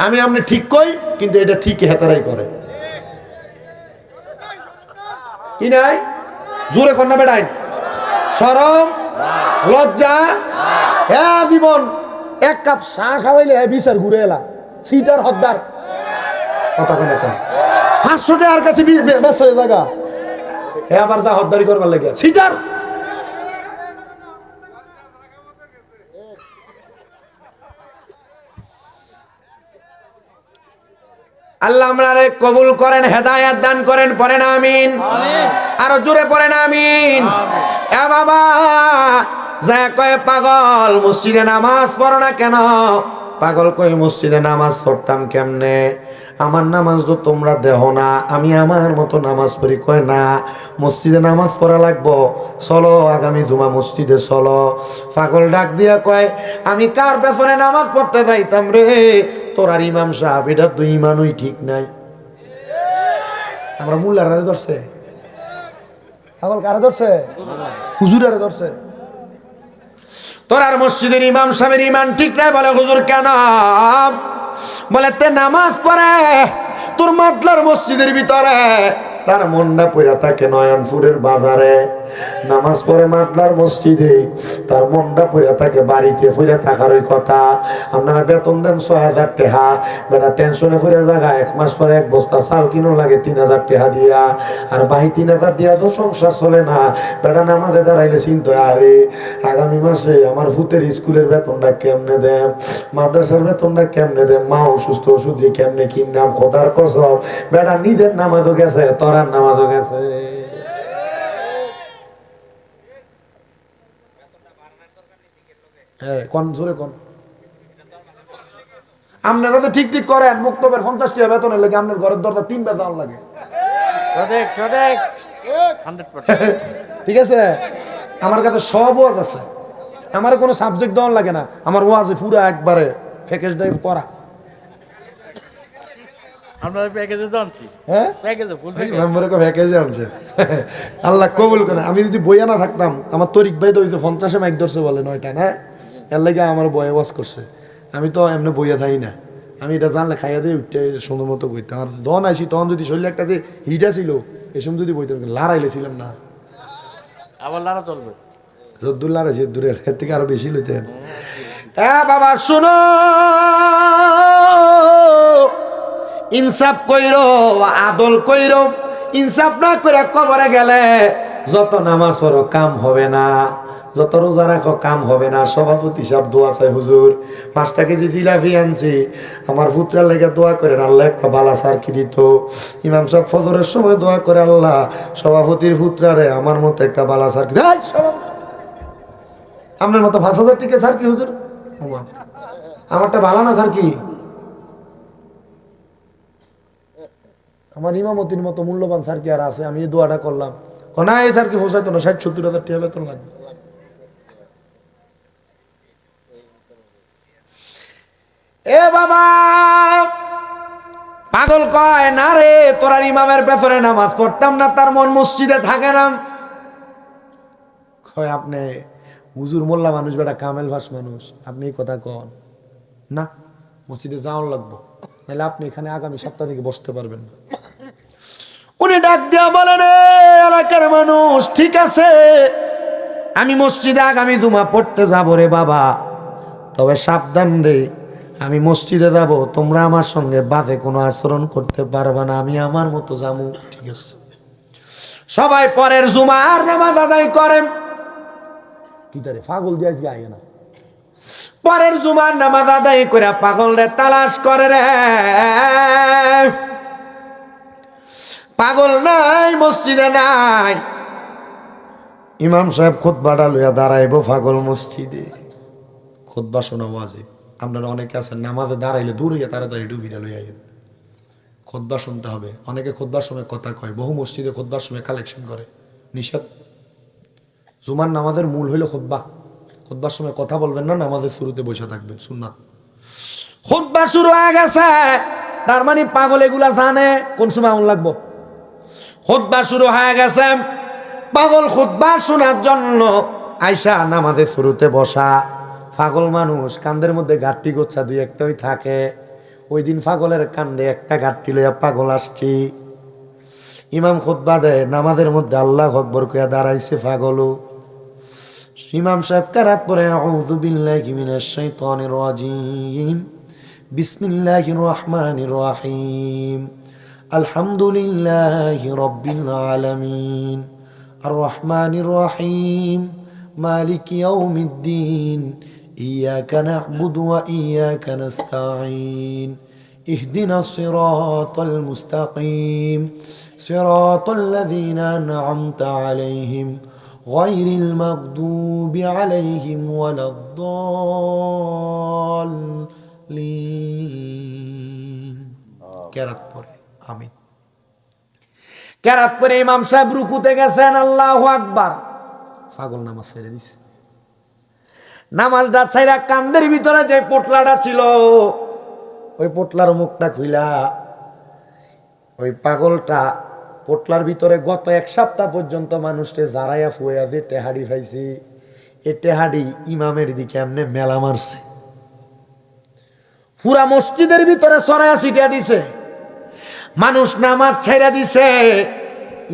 আমি আপনি ঠিক কই, কিন্তু এটা ঠিক হেতারাই করে কি নাই? জোরে কন্যা বেড়াই, শরম লজ্জা। হ্যাঁ জীবন এক কাপ চা খাওয়াইলে বিচার ঘুরে এলা, সিটার হদ্দার। কথা কেন 500 টাকার কাছে বেশ হয়ে জায়গা, হ্যাঁ আবার যা হদ্দারি করবার লাগে সিটার। আল্লাহ আমরারে কবুল করেন, হেদায়েত দান করেন, পড়েন আমিন। আরো জোরে পড়েন আমিন। এ বাবা যা কয় পাগল মসজিদে নামাজ পড়ো না কেন? পাগল কই মসজিদে নামাজ পড়তাম কেমনে? আমার নামাজ তো তোমরা দেহ না, আমি আমার মতো নামাজ পড়ি। কয় না, মসজিদে নামাজ পড়া লাগবো, চলো আগামী জুমা মসজিদে চলো। পাগল ডাক দিয়া কয়, আমি কার পেছনে নামাজ পড়তে যাইতাম রে? তোর আর ইমাম সাহেব, এটা তো ইমানই ঠিক নাই। আমরা মোল্লারে ধরছে, পাগল কারে ধরছে? হুজুরারে ধরছে। তোর আর মসজিদের ইমাম সাহেবের ইমান ঠিক নাই। বলে হুজুর কেন? বলে তে নামাজ পড়ে তোর মাতলার মসজিদের ভিতরে, তার মনটা পড়া থাকে নয়নপুরের বাজারে। নামাজ পড়ে মাতলার মসজিদে, তার মনটা পড়া থাকে বাড়িতে পড়ে থাকারই কথা। আপনারা বেতন দেন 6000 টাকা, বেটা টেনশনে পড়ে জায়গা 1 মাস পরে 1 বস্তা চাল কিনো লাগে 3000 টাকা দিয়া, আর বাহি 3000 দিয়া তো সংসার চলে না। বেটা নামাজে দাঁড়াইলে চিন্তা, আরে আগামী মাসে আমার ভূতের স্কুলের বেতনটা কেমনে দেম, মাদ্রাসার বেতনটা কেমনে দেম, মা অসুস্থ ওষুধ কেমনে কিনলাম। খোদার কসম বেটা নিজের নামাজও গেছে, তোরার নামাজও গেছে। কোন জোরে কোন? আপনারা তো ঠিক ঠিক করেন, মুক্তবের 50 টাকা বেতনের লাগে আপনার ঘরের দরজা 3 বার দাম লাগে। ঠিক আছে, আমার কাছে সব ওয়াজ আছে, আমার কোনো সাবজেক্ট দেওয়ার লাগে না। আমার ওয়াজে পুরো একবারে ফ্যাকেজ ড্রাইভ করা। আল্লাহ কবুল করে। আমি যদি বইয়া না থাকতাম, আমার তরিক ভাই তো 50 মাইক ধরছে বলে 9টা না, এর লাগে আমার বয়ে ওয়াজ করছে। আমি তো এমনি বইয়া থাকি না, আমি এটা জানলে খাইয়া দিয়ে উঠতে সুন্দর মতো বইতাম। আর দন আইসি তখন যদি শরীরে একটা যে হিটা ছিল, এসব যদি বইতাম, লাড়াইলে ছিলাম না। আবার লাড়া চলবে, যদ্দুর লাড়াইছি দূরের, এর থেকে আরো বেশি লইতেন। হ্যাঁ বাবা শোনো, ইনসাফ কইরো, আদল কইরো। ইনসাফ না করে কবরে গেলে যত নামাজ পড়ো কাম হবে না, যত রোজা রাখো কাম হবে না। সভাপতি সাহেব দোয়া চাই, হুজুর 5 কেজি জিলাপি আনছি, আমার পুত্রের লেগে দোয়া করেন, আল্লাহ একটা বালা সারকি দিত। ইমাম সাহেব ফজরের সময় দোয়া করে, আল্লাহ সভাপতির পুত্রারে আমার মতো একটা বালা সারকি। আপনার মতো 5000 টাকা সারকি হুজুর, আমারটা ভালো না সারকি। আমার ইমামতির মতো মূল্যবান স্যার কি আর আছে? আমি এই দোয়াটা করলাম, না এই স্যার কি ফসাইতো না, 60-70 হাজার টাকা বেতন লাগবে। এ বাবা, পাগল কয় না রে, তোরার ইমামের পেছনে নামাজ পড়তাম না, তার মন মসজিদে থাকে না। কয় আপনি হুজুর মোল্লা মানুষ, বেটা কামেল ভাস মানুষ, আপনি এই কথা কন না, মসজিদে যাওয়ার লাগবো, নাহলে আপনি এখানে আগামী সপ্তাহ থেকে বসতে পারবেন না। উনি ডাক দিয়া বলেন, এলাকার মানুষ, ঠিক আছে আমি মসজিদে আগামী জুমা পড়তে যাবো রে বাবা, তবে সাবধান রে, আমি মসজিদে যাব, তোমরা আমার সঙ্গে বাদে কোনো আচরণ করতে পারবে না, আমি আমার মতো যাবো। ঠিক আছে, সবাই পরের জুমার নামাজ আদায় করেন। কি তারে পাগল দিয়ে আজকে আয় না, পরের জুমার নামাজ আদায় করে পাগল রে তালাশ করে রে, পাগল নাই, মসজিদে নাই। ইমাম সাহেব খুতবাটা লইয়া দাঁড়াইব পাগল মসজিদে, খুতবা শোনা ওয়াজিব। আপনারা অনেকে আছেন নামাজে দাঁড়াইলে দূর হইয়া তাড়াতাড়ি ডুবিটা লইয়া আইন, খুতবা শুনতে হবে। অনেকে খুতবার সময় কথা কয়, বহু মসজিদে খুতবার সময় কালেকশন করে, নিষেধ। জুমার নামাজের মূল হইল খুতবা, খুতবার সময় কথা বলবেন না, নামাজের শুরুতে বসে থাকবেন, সুন্নাত। খুতবা শুরু হয়ে গেছে, তার মানে পাগল এগুলা জানে কোন সময় আমল লাগবো। খুতবা শুরু হয়ে গেছে, পাগল খুতবা শোনার জন্য আইসা নামাজের শুরুতে বসা। পাগল মানুষ কান্দের মধ্যে ঘাটতি গোচ্ছা দুই একটাই থাকে, ওই দিন পাগলের কান্দে একটা ঘাটতি লইয়া পাগল আসছি। ইমাম খুতবা দেয়, নামাজের মধ্যে আল্লাহু আকবার কইয়া দাঁড়াইছে পাগল। ইমাম সাহেব কেরাত পড়ে, আউযু বিল্লাহি মিনাশ শাইতানির রাজিম, বিসমিল্লাহির রহমানির রহিম, আলহামদুলিল্লাহি রাব্বিল আলামিন, আর রহমানির রহিম, মালিকি ইয়াউমিদ্দিন, ইয়াকা না'বুদু ওয়া ইয়াকা নাস্তাঈন, ইহদিনাস সিরাতাল মুস্তাকিম, সিরাতাল লাযীনা আন'আমতা আলাইহিম গায়রিল মাগদুবি আলাইহিম ওয়ালাদ-দাল্লিন। কেরাত পড়ে আমিন। কেরাত পরে ইমাম সাহেব রুকুতে গেছেন, আল্লাহু আকবার, পাগল নামাজ ছেড়ে দিছে। নামাজটা ছাইরা কান্দের ভিতরে যে পোটলাটা ছিল, ওই পোটলার মুখটা খুইলা ওই পাগলটা পোটলার ভিতরে গত এক সপ্তাহ পর্যন্ত মানুষকে জারাইয়া ফুয়া যে টেহাডি খাইছে, এ টেহাডি ইমামের দিকে এমনি মেলা মারছে, পুরা মসজিদের ভিতরে ছড়াইয়া ছিটিয়া দিছে। মানুষ নামাজ ছাইরা দিছে,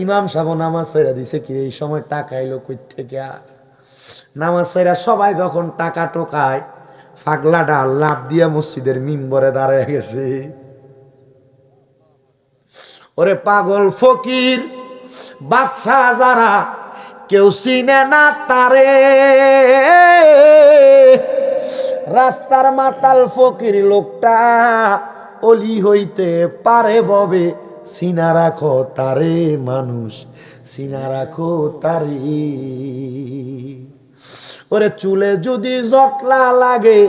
ইমাম সাহেব নামাজ ছাইরা দিছে। কি এই সময় টাকা এলো কই থেকে? নামাজ ছাইরা সবাই যখন টাকা টোকায়, পাগলাটা লাভ দিয়া মসজিদের মিম্বরে দাঁড়ায় গেছে। ওরে পাগল ফকির বাদশা যারা, কেউ চিনে না তারে, রাস্তার মাতাল ফকির লোকটা অলি হইতে পারে ববে, সিনা রাখো তারে মানুষ, সিনা রাখো তারে। ওরে চুলে যদি জটলা লাগে,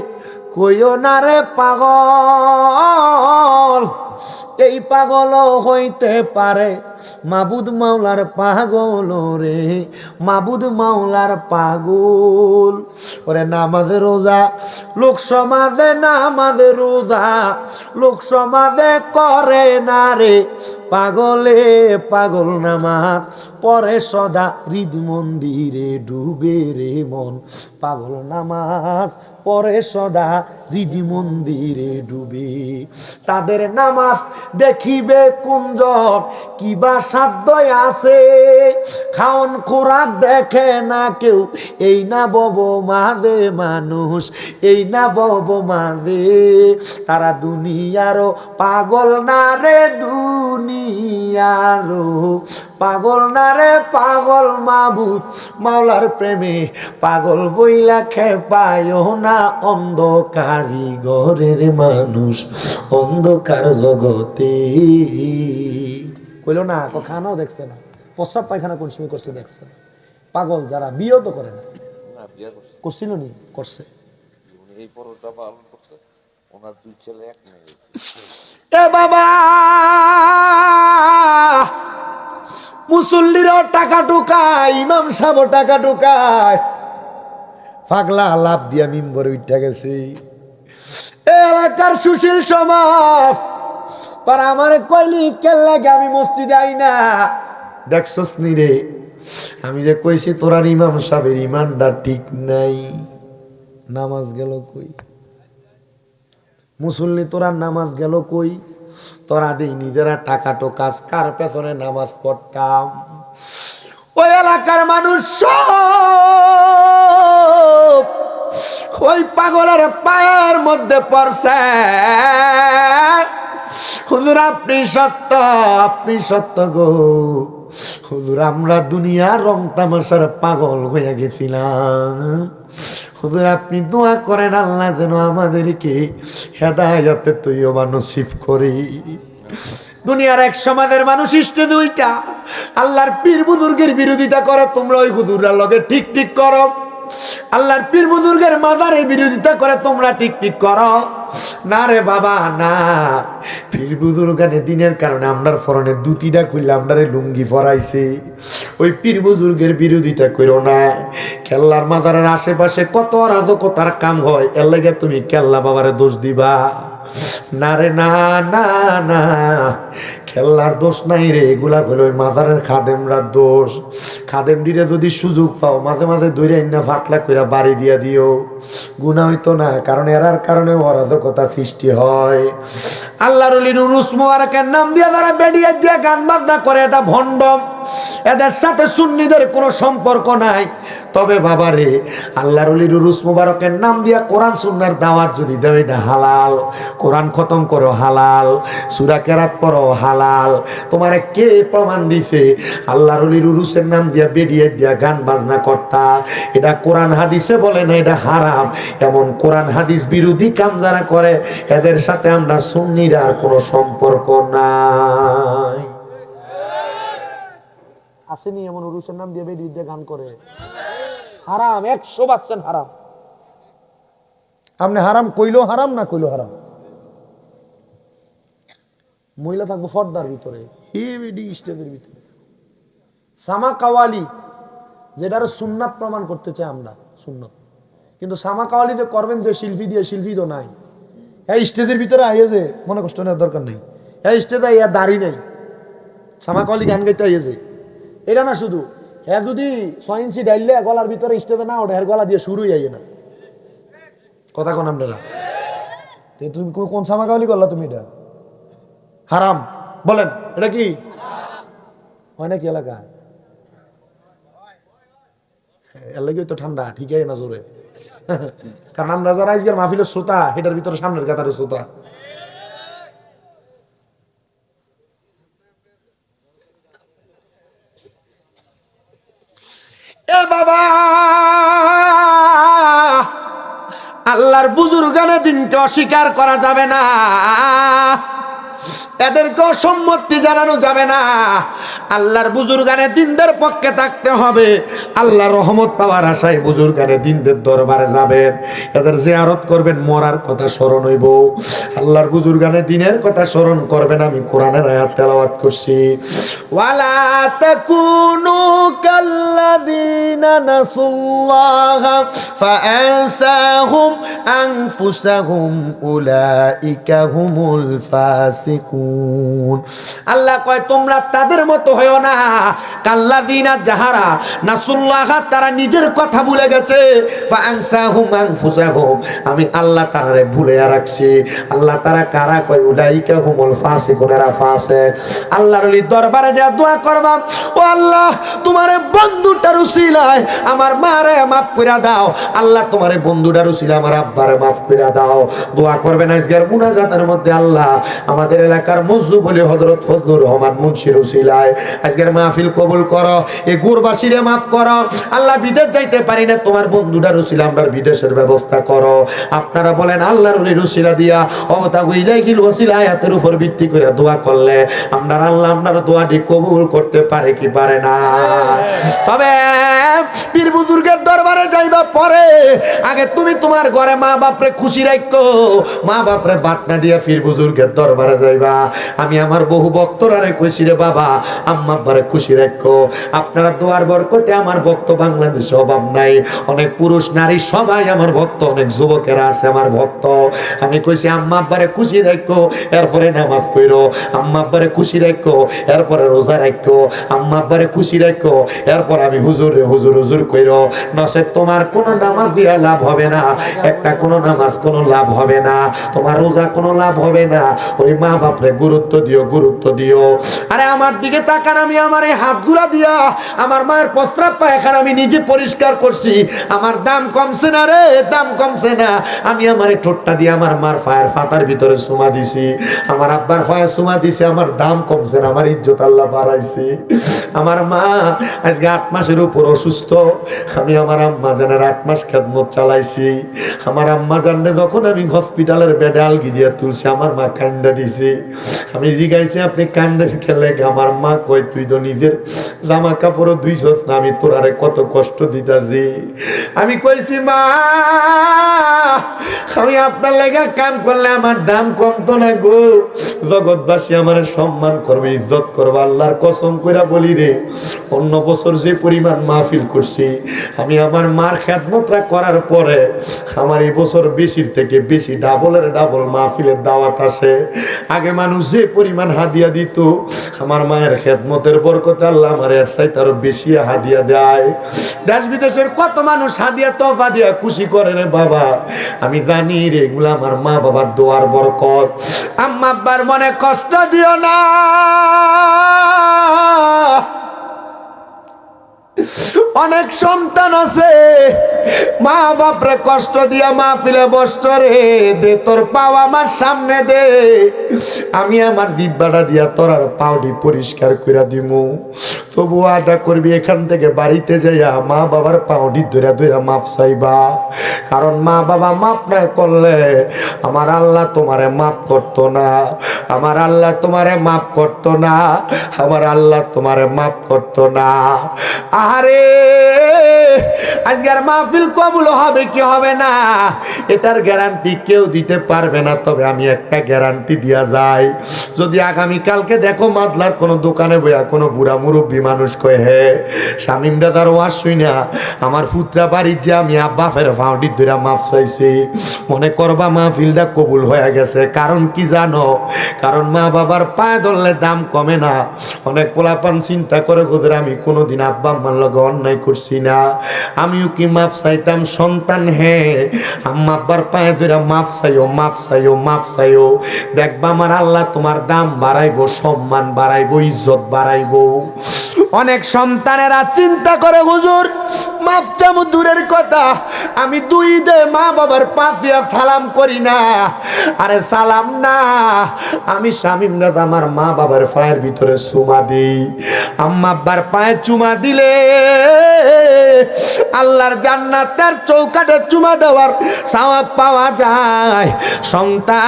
কইও না রে পাগল, এই পাগল হইতে পারে মাবুদ মাওলার পাগল রে, মাবুদ মাওলার পাগল। ওরে নামাজে রোজা লোক সমাজে, নামাজে রোজা লোক সমাজে করে না রে, পাগলে পাগল নামাজ পরে সদা হৃদ মন্দিরে ডুবে রে মন, পাগল নামাজ পরে সদা হৃদ মন্দিরে ডুবে। তাদের নামাজ দেখিবে কুঞ্জন, কিবা সাধ্য আছে, খাওন খোরাক দেখে না কেউ, এই না বব মাঝে মানুষ, এই না বব মাঝে। তারা দুনিয়ারও পাগল না রে, দুনিয়ারও পাগল না রে, পাগল মাবুদ মাওলার প্রেমে পাগল বইলা খেপায়ও না, অন্ধকারী ঘরের মানুষ অন্ধকার জগতে। কইল না, খানাও দেখছে না, প্রস্রাব পায়খানা কোন সময় করছে দেখছে। পাগল যারা বিয়েও তো করে না, করছিল নি, করছে। এই পরোটা পালন করছে, ওনার দুই ছেলে এক মেয়ে। এ বাবা, মুসল্লিরাও টাকা ঢুকায়, ইমাম সাহেব টাকা ঢুকায়, পাগলা লাভ দিয়া মিম্বরে উঠা গেছে। এই এলাকার সুশীল সমাজ তোরা আমারে কইলি কেন লাগে আমি মসজিদে আই না? দেখছস নি রে, আমি যে কইছি তোরার ইমাম সাহেবের ইমানটা ঠিক নাই, নামাজ গেল কই? মুসল্লি তোরা নামাজ গেল কই? তোরা দেই নিজেরা টাকা টোকাস, কার পেছনে নামাজ পড়তাম? ওই এলাকার মানুষ সব ওই পাগলের পায়ের মধ্যে পড়ছে। হুজুর আপনি সত্য, আপনি সত্য গো হুজুর, আমরা দুনিয়ার রং তামাশার পাগল হয়ে গেছিলাম। হুজুর আপনি দোয়া করেন আল্লাহ যেন আমাদেরকে হেদায়েতের তৈয়বা নসিব করে। দুনিয়ার এক সমাজের মানুষ ইষ্টে দুইটা, আল্লাহর পীর বুজুর্গের বিরোধিতা করে, তোমরা ওই হুজুররা লগে ঠিক ঠিক করো। আল্লাহর পীর বুজুর্গের মাজারের বিরোধিতা করে, তোমরা ঠিক ঠিক করো। না রে বাবা না, পীর বুজুর্গানে দিনের কারণে আমরার ফরনে দুটিটা খুললে আমরারে লুঙ্গি ফরাইছে। ওই পীর বুজুর্গের বিরোধিতা করো না। কেল্লার মাজারের আশেপাশে কত অরাজকতার কাম হয়, এর লাগে তুমি কেল্লা বাবারে দোষ দিবা? না রে না না না, খেলার দোষ নাই রে, এগুলা হলো ওই মাজারের খাদেমরা দোষ। খাদেম দিলে যদি সুযোগ পাও মাঝে মাঝে দৈরে না ফাটলা কইরা বাড়ি দিয়া দিও, গুনাহ হইতো না, কারণ এরার কারণে অরাজকতা সৃষ্টি হয়। আল্লাহর ওলির উরুস মুবারকের নাম দিয়া তারা বেডিয়া দিয়া গান বাজনা করে, এটা ভণ্ড। এদের সাথে সুন্নিদের কোনো সম্পর্ক নাই। তবে বাবা রে, আল্লাহর ওলির উরুস মুবারকের নাম দিয়া কোরআন সুন্নাহর দাওয়াত যদি দাও, এটা হালাল। কোরআন খতম করো হালাল, সূরা কেরাত পড়ো হালাল। তোমারে কে প্রমাণ দিছে আল্লাহর ওলির উরুসের নাম দিয়া বেডিয়ে দিয়া গান বাজনা করতা? এটা কোরআন হাদিসে বলে না, এটা হারাম। এমন কোরআন হাদিস বিরোধী কাম যারা করে, এদের সাথে আমরা সুন্নির আর কোনো সম্পর্ক নাই। আসেনি এমন উরুসের নাম দিয়ে বেডিয়ে দিয়ে গান করে? হারাম, 100% হারাম। আপনি হারাম কইলেও হারাম, না কইলেও হারাম। মহিলা থাকবো ফর্দার ভিতরে, স্টেজের ভিতরে। সামা কাওয়ালি যেটার সুন্নাত প্রমাণ করতে চাই আমরা, সুন্নাত। কিন্তু সামা কাওয়ালি যে করবেন যে শিল্পী দিয়ে, শিল্পী তো নাই। হ্যাঁ স্টেজের ভিতরে আইয়ে যে মনে কষ্ট নেওয়ার দরকার নেই। হ্যাঁ স্টেজে আইয়া দাড়ি নেই, সামা কাওয়ালি গান গাইতে আইয়েছে। এটা না শুধু, হ্যাঁ যদি 6 ইঞ্চি ডাইলে গলার ভিতরে স্টেজে না ওঠে, হ্যাঁ গলা দিয়ে শুরুই আইয়ে না। কথা কোন আপনারা? তুমি কোন সামা কাওয়ালি করলা তুমি? এটা হারাম। বলেন এটা কি হয় নাকি এলাকায়? এলাকায় তো ঠান্ডা ঠিক আছে না জোরে, কারণ আমরা যারা আজকের মাহফিলের শ্রোতা, এটার ভিতরে সামনের কাতারে শ্রোতা। এ বাবা, আল্লাহর বুজুর্গানে দিনকে অস্বীকার করা যাবে না, এদেরকে সম্মতি জানানো যাবে না। আল্লাহর বুজুর্গানে দিনদের পক্ষে থাকতে হবে। আল্লাহর রহমত পাওয়ার আশায় বুজুর্গানে দিনদের দরবারে যাবেন, এদের জিয়ারত করবেন, মরার কথা স্মরণ হইব। আল্লাহর বুজুর্গানে দিনের কথা স্মরণ করবেন। আমি কোরআনের আয়াত তেলাওয়াত করছি, ওয়ালা তাকুনু কাল্লাযিনা নাসুল্লাহা ফাআনসাহুম আনফুসাহুম উলাইকা হুমুল ফাসিকুন। আল্লাহ কয় তোমরা তাদের মতো হয়ো না, কাল্লাযিনা যাহারা নাসুল্লাহা তারা নিজের কথা ভুলে গেছে, ফাআনসাহুম আনফুসাহুম আমি আল্লাহ তারারে ভুলে রাখছি। আল্লাহ তারা কারা কয়? উলাইকা হুমুল ফাসিকুন, এরা ফাসিক। আল্লাহর ওলি দরবারে যা দোয়া করবা, ও আল্লাহ তোমারে বন্ধুটার উসিলায় আমার মারে মাফ কইরা দাও। আল্লাহ তোমারে বন্ধুটার উসিলায় আমার আব্বারে মাফ কইরা দাও। দোয়া করবেন আজকের মুনাজাতের মধ্যে, আল্লাহ আমাদের এলাকার মজলুম বলে হযরত ফজলুর রহমান মুন্সির উসিলায় আজকের মাহফিল কবুল করো। এই গুরবাসীরে মাফ করো। আল্লাহ বিদেশ যাইতে পারি না, তোমার বন্ধুটার উসিলা আমরা বিদেশের ব্যবস্থা করো। আপনারা বলেন আল্লাহর ওলির উসিলা দিয়া অবতাগু ইলাইহিল ওয়াসিলা আয়াতের উপর ভিত্তি করে দোয়া করলে আমরা আল্লাহ আপনার দোয়াটি কবুল করতে পারে কি পারে না? তবে পীর বুজুর্গের দরবারে যাইবা পরে, আগে তুমি তোমার ঘরে মা বাপরে খুশি রাখো। মা বাপরে বাত না দিয়া পীর বুজুর্গের দরবারে যাইবা। কইবা। আমি আমার বহু ভক্তরারে কইছি রে বাবা আম্মা আব্বারে খুশি রাখো, আপনারা দোয়ার বরকতে আমার ভক্ত বাংলাদেশে অভাব নাই, অনেক পুরুষ নারী সবাই আমার ভক্ত, অনেক যুবকেরা আছে আমার ভক্ত। আমি কইছি আম্মা আব্বারে খুশি রাখো, এরপরে নামাজ পড়ো, আম্মা আব্বারে খুশি রাখো, এরপরে রোজা রাখো, আম্মা আব্বারে খুশি রাখো, এরপর আমি হুজুর রে হুজুর হুজুর কইরো, নসে তোমার কোনো নামাজ দিয়া লাভ হবে না, একটা কোনো নামাজ কোনো লাভ হবে না, তোমার রোজা কোনো লাভ হবে না। ওই মা বাপরে গুরুত্ব দিও, গুরুত্ব দিও। আরে আমার দিকে তাকান, আমি আমার এই হাতগুলা দিয়া আমার মায়ের প্রস্রাব পায়খানা আমি নিজে পরিষ্কার করছি, আমার দাম কমছে না রে, দাম কমছে না। আমি আমার এই ঠোঁটটা দিয়ে আমার মার ফায়ের ফাতার ভিতরে সুমা দিছি, আমার আব্বার ফায়ের সুমা দিছি, আমার দাম কমছে না, আমার ইজ্জত আল্লাহ বাড়াইছে। আমার মা আজকে 8 মাসের উপর অসুস্থ, আমি আমার আম্মা জানের 8 মাস খেদমত চালাইছি। আমার আম্মা জানলে যখন আমি হসপিটালের বেডে আলগি দিয়ে তুলছি, আমার মা কান্দা দিছে। আমি জিগাইছি আপনি কান্দেন খেলে, আমার মা কই তুই তো নিজের জামা কাপড়ও ধুইছস না, আমি তোর আরে কত কষ্ট দিতাছি। আমি কইছি মা আমি আপনার লেগা কাম করলে আমার দাম কমতো না গো, জগৎবাসী আমার সম্মান করবে, ইজ্জত করবে। আল্লাহর কসম কইরা বলি রে, অন্য বছর যে পরিমাণ মাহফিল করছি আমি আমার মার খেদমতরা করার পরে, আমার এই বছর বেশির থেকে বেশি ডাবলের ডাবল মাহফিলের দাওয়াত আসে। আগে মানুষ যে পরিমাণ হাদিয়া দিত, আমার মায়ের খেদমতের বরকতে আল্লাহ আমার এর চাইতে আরো বেশি হাদিয়া দেয়। দেশ বিদেশের কত মানুষ হাদিয়া তোফা দিয়া খুশি করে রে বাবা, আমি জানি রে এগুলো আমার মা বাবার দোয়ার বরকত। আম্মা আব্বার মনে কষ্ট দিও না, অনেক সন্তান আছে মা বাপরে কষ্ট দিয়া মাহফিলে বসত রে, দে তোর পাও আমার সামনে দে, আমি আমার জিব্বাটা দিয়া তোর আর পাউডি পরিষ্কার করে দিমু। তবু আদা করবি এখান থেকে বাড়িতে যাইয়া মা বাবার পাউডি ধরে ধরে মাপ চাইবা, কারণ মা বাবা মাপ না করলে আমার আল্লাহ তোমারে মাপ করতো না, আমার আল্লাহ তোমারে মাপ করতো না, আমার আল্লাহ তোমারে মাপ করতো না। আরে আজকের মাহফিল কবুল হবে কি হবে না এটার গ্যারান্টি কেউ দিতে পারবে না, তবে আমি একটা গ্যারান্টি দিয়া যাই, যদি আগামী কালকে দেখো মাদলার কোনো দোকানে বইয়া কোনো বুড়া মুরব্বী মানুষ কয়ে হে শামিম দাদার ওয়াজ শুই না আমার ফুতরা বাড়ির যে আমি আব্বা ফের ফাউডি ধরে মাফ চাইছি, মনে করবা মাহফিলটা কবুল হয়ে গেছে। কারণ কি জানো, কারণ মা বাবার পায়ে ধরলে দাম কমে না। অনেক পোলাপান চিন্তা করে হুজুর আমি কোনোদিন আব্বা আম্মার লগে অন্যায় করছি না, আমিও কি মাফ চাইতাম, সন্তান হে আম্মা আব্বার পায়ে ধরে মাফ চাইও, মাফ চাইও, মাফ চাইও, দেখবা আমার আল্লাহ তোমার দাম বাড়াইবো, সম্মান বাড়াইবো, ইজ্জত বাড়াইবো। অনেক সন্তানেরা চিন্তা করে হুজুর মাপ চামু দূরের কথা, আমি 2 ঈদে মা বাবার পাশিয়া সালাম করি না। আরে সালাম না, আমি শামিম রাজ আমার মা বাবার পায়ের ভিতরে চুমা দিই। আম্মা আব্বার পায়ে চুমা দিলে আল্লাহর জান্নাতের চৌকাঠে চুমা দেওয়ার সওয়াব পাওয়া যায়। সন্তান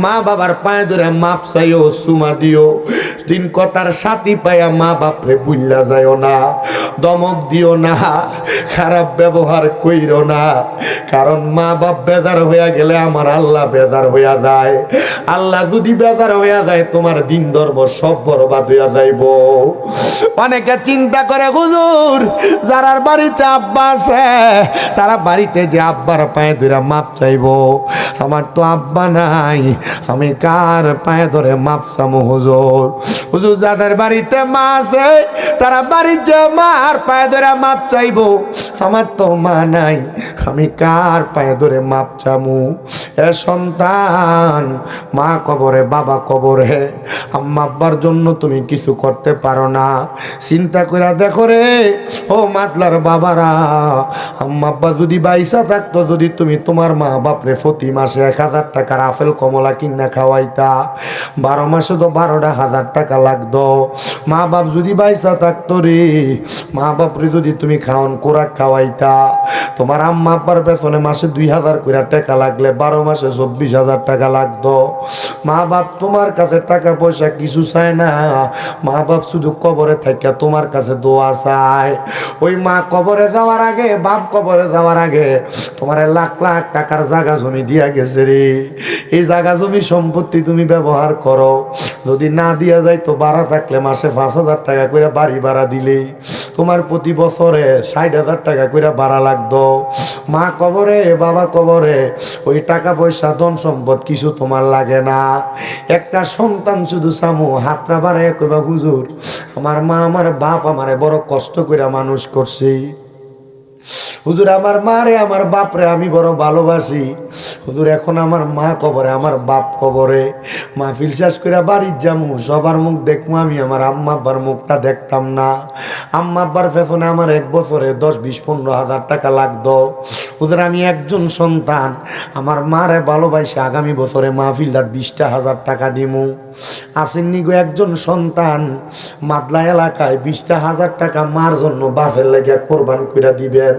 মা বাবার পায়ে ধরে মাপ চাইও, চুমা দিও, দিন কথার সাথী পাইয়া মা বাপরে বুইল্লা যাইও না, দমক দিও না, খারাপ ব্যবহার কইরো না, কারণ মা বাপ বেজার হইয়া গেলে আমার আল্লাহ বেজার হইয়া যায়। আল্লাহ যদি বেজার হইয়া যায় তোমার দিন ধর্ম সব বরবাদ হইয়া যাইব। অনেকে চিন্তা করে হুজুর যারার বাড়িতে আব্বা আছে তারা বাড়িতে যে আব্বার পায়ে ধরে মাপ চাইবো, আমার তো আব্বা নাই, আমি কার পায়ে ধরে মাপ চামো হুজুর? হুজুর যাদের বাড়িতে মা আছে তারা বাড়ির যে মার পায়ে ধরে মাপ চাইবো, আমার তো মা নাই, আমি কার পায়ে ধরে মাপ চামু? এ সন্তান, মা কবরে বাবা কবরে, আম্মা আব্বার জন্য তুমি কিছু করতে পারো না, চিন্তা করে দেখো রে ও মাতলার বাবারা, আম্মা আব্বা যদি বাইসা থাকতো, যদি তুমি তোমার মা বাপরে প্রতি মাসে 1000 টাকার আপেল কমলা কিনা খাওয়াইতা, 12 মাসে তো 12,000 টাকা লাগতো। মা বাপ যদি বাইসা থাকতো রে, মা বাপরে যদি তুমি খাওয়ান কোরাক খাওয়াইতা, তোমার আম্মা আব্বার পেছনে মাসে 2000 করে টাকা লাগলে 12 মাসে 24,000 টাকা লাগতো। মা বাপ তোমার কাছে টাকা পয়সা কিছু চায় না, মা বাপ শুধু কবরে থাকা তোমার কাছে দোয়া চায়। ওই মা কবরে যাওয়ার আগে, বাপ কবরে যাওয়ার আগে তোমার লাখ লাখ টাকার জায়গা জমি দিয়া গেছে রে। এই জায়গা জমি সম্পত্তি তুমি ব্যবহার করো, যদি না দিয়া যায় তো ভাড়া থাকলে মাসে 5,000 টাকা করে বাড়ি ভাড়া দিলে তোমার প্রতি বছরে 60,000 টাকা করে ভাড়া লাগতো। মা কবরে, বাবা কবরে, ওই টাকা পয়সা ধন সম্পদ কিছু তোমার লাগে না। একটা সন্তান শুধু সামু হাতটা বাড়ায় কইবা, হুজুর আমার মা আমার বাপ আমারে বড় কষ্ট করে মানুষ করছে, হুজুর আমার মারে আমার বাপরে আমি বড় ভালোবাসি, হুজুর এখন আমার মা কবরে আমার বাপ কবরে, মাহফিল শেষ করে বাড়ির যামু সবার মুখ দেখবো, আমি আমার আম্মা আব্বার মুখটা দেখতাম না। আম্মা আব্বার পেছনে আমার 1 বছরে 10-20-15,000 টাকা লাগতো। হুজুর আমি একজন সন্তান, আমার মারে ভালোবাসে আগামী বছরে মাহফিলদার 20,000 টাকা দিমু। আসেননি গো একজন সন্তান মাদলা এলাকায় 20,000 টাকা মার জন্য বাপের লাগিয়া কোরবান কইরা দিবেন।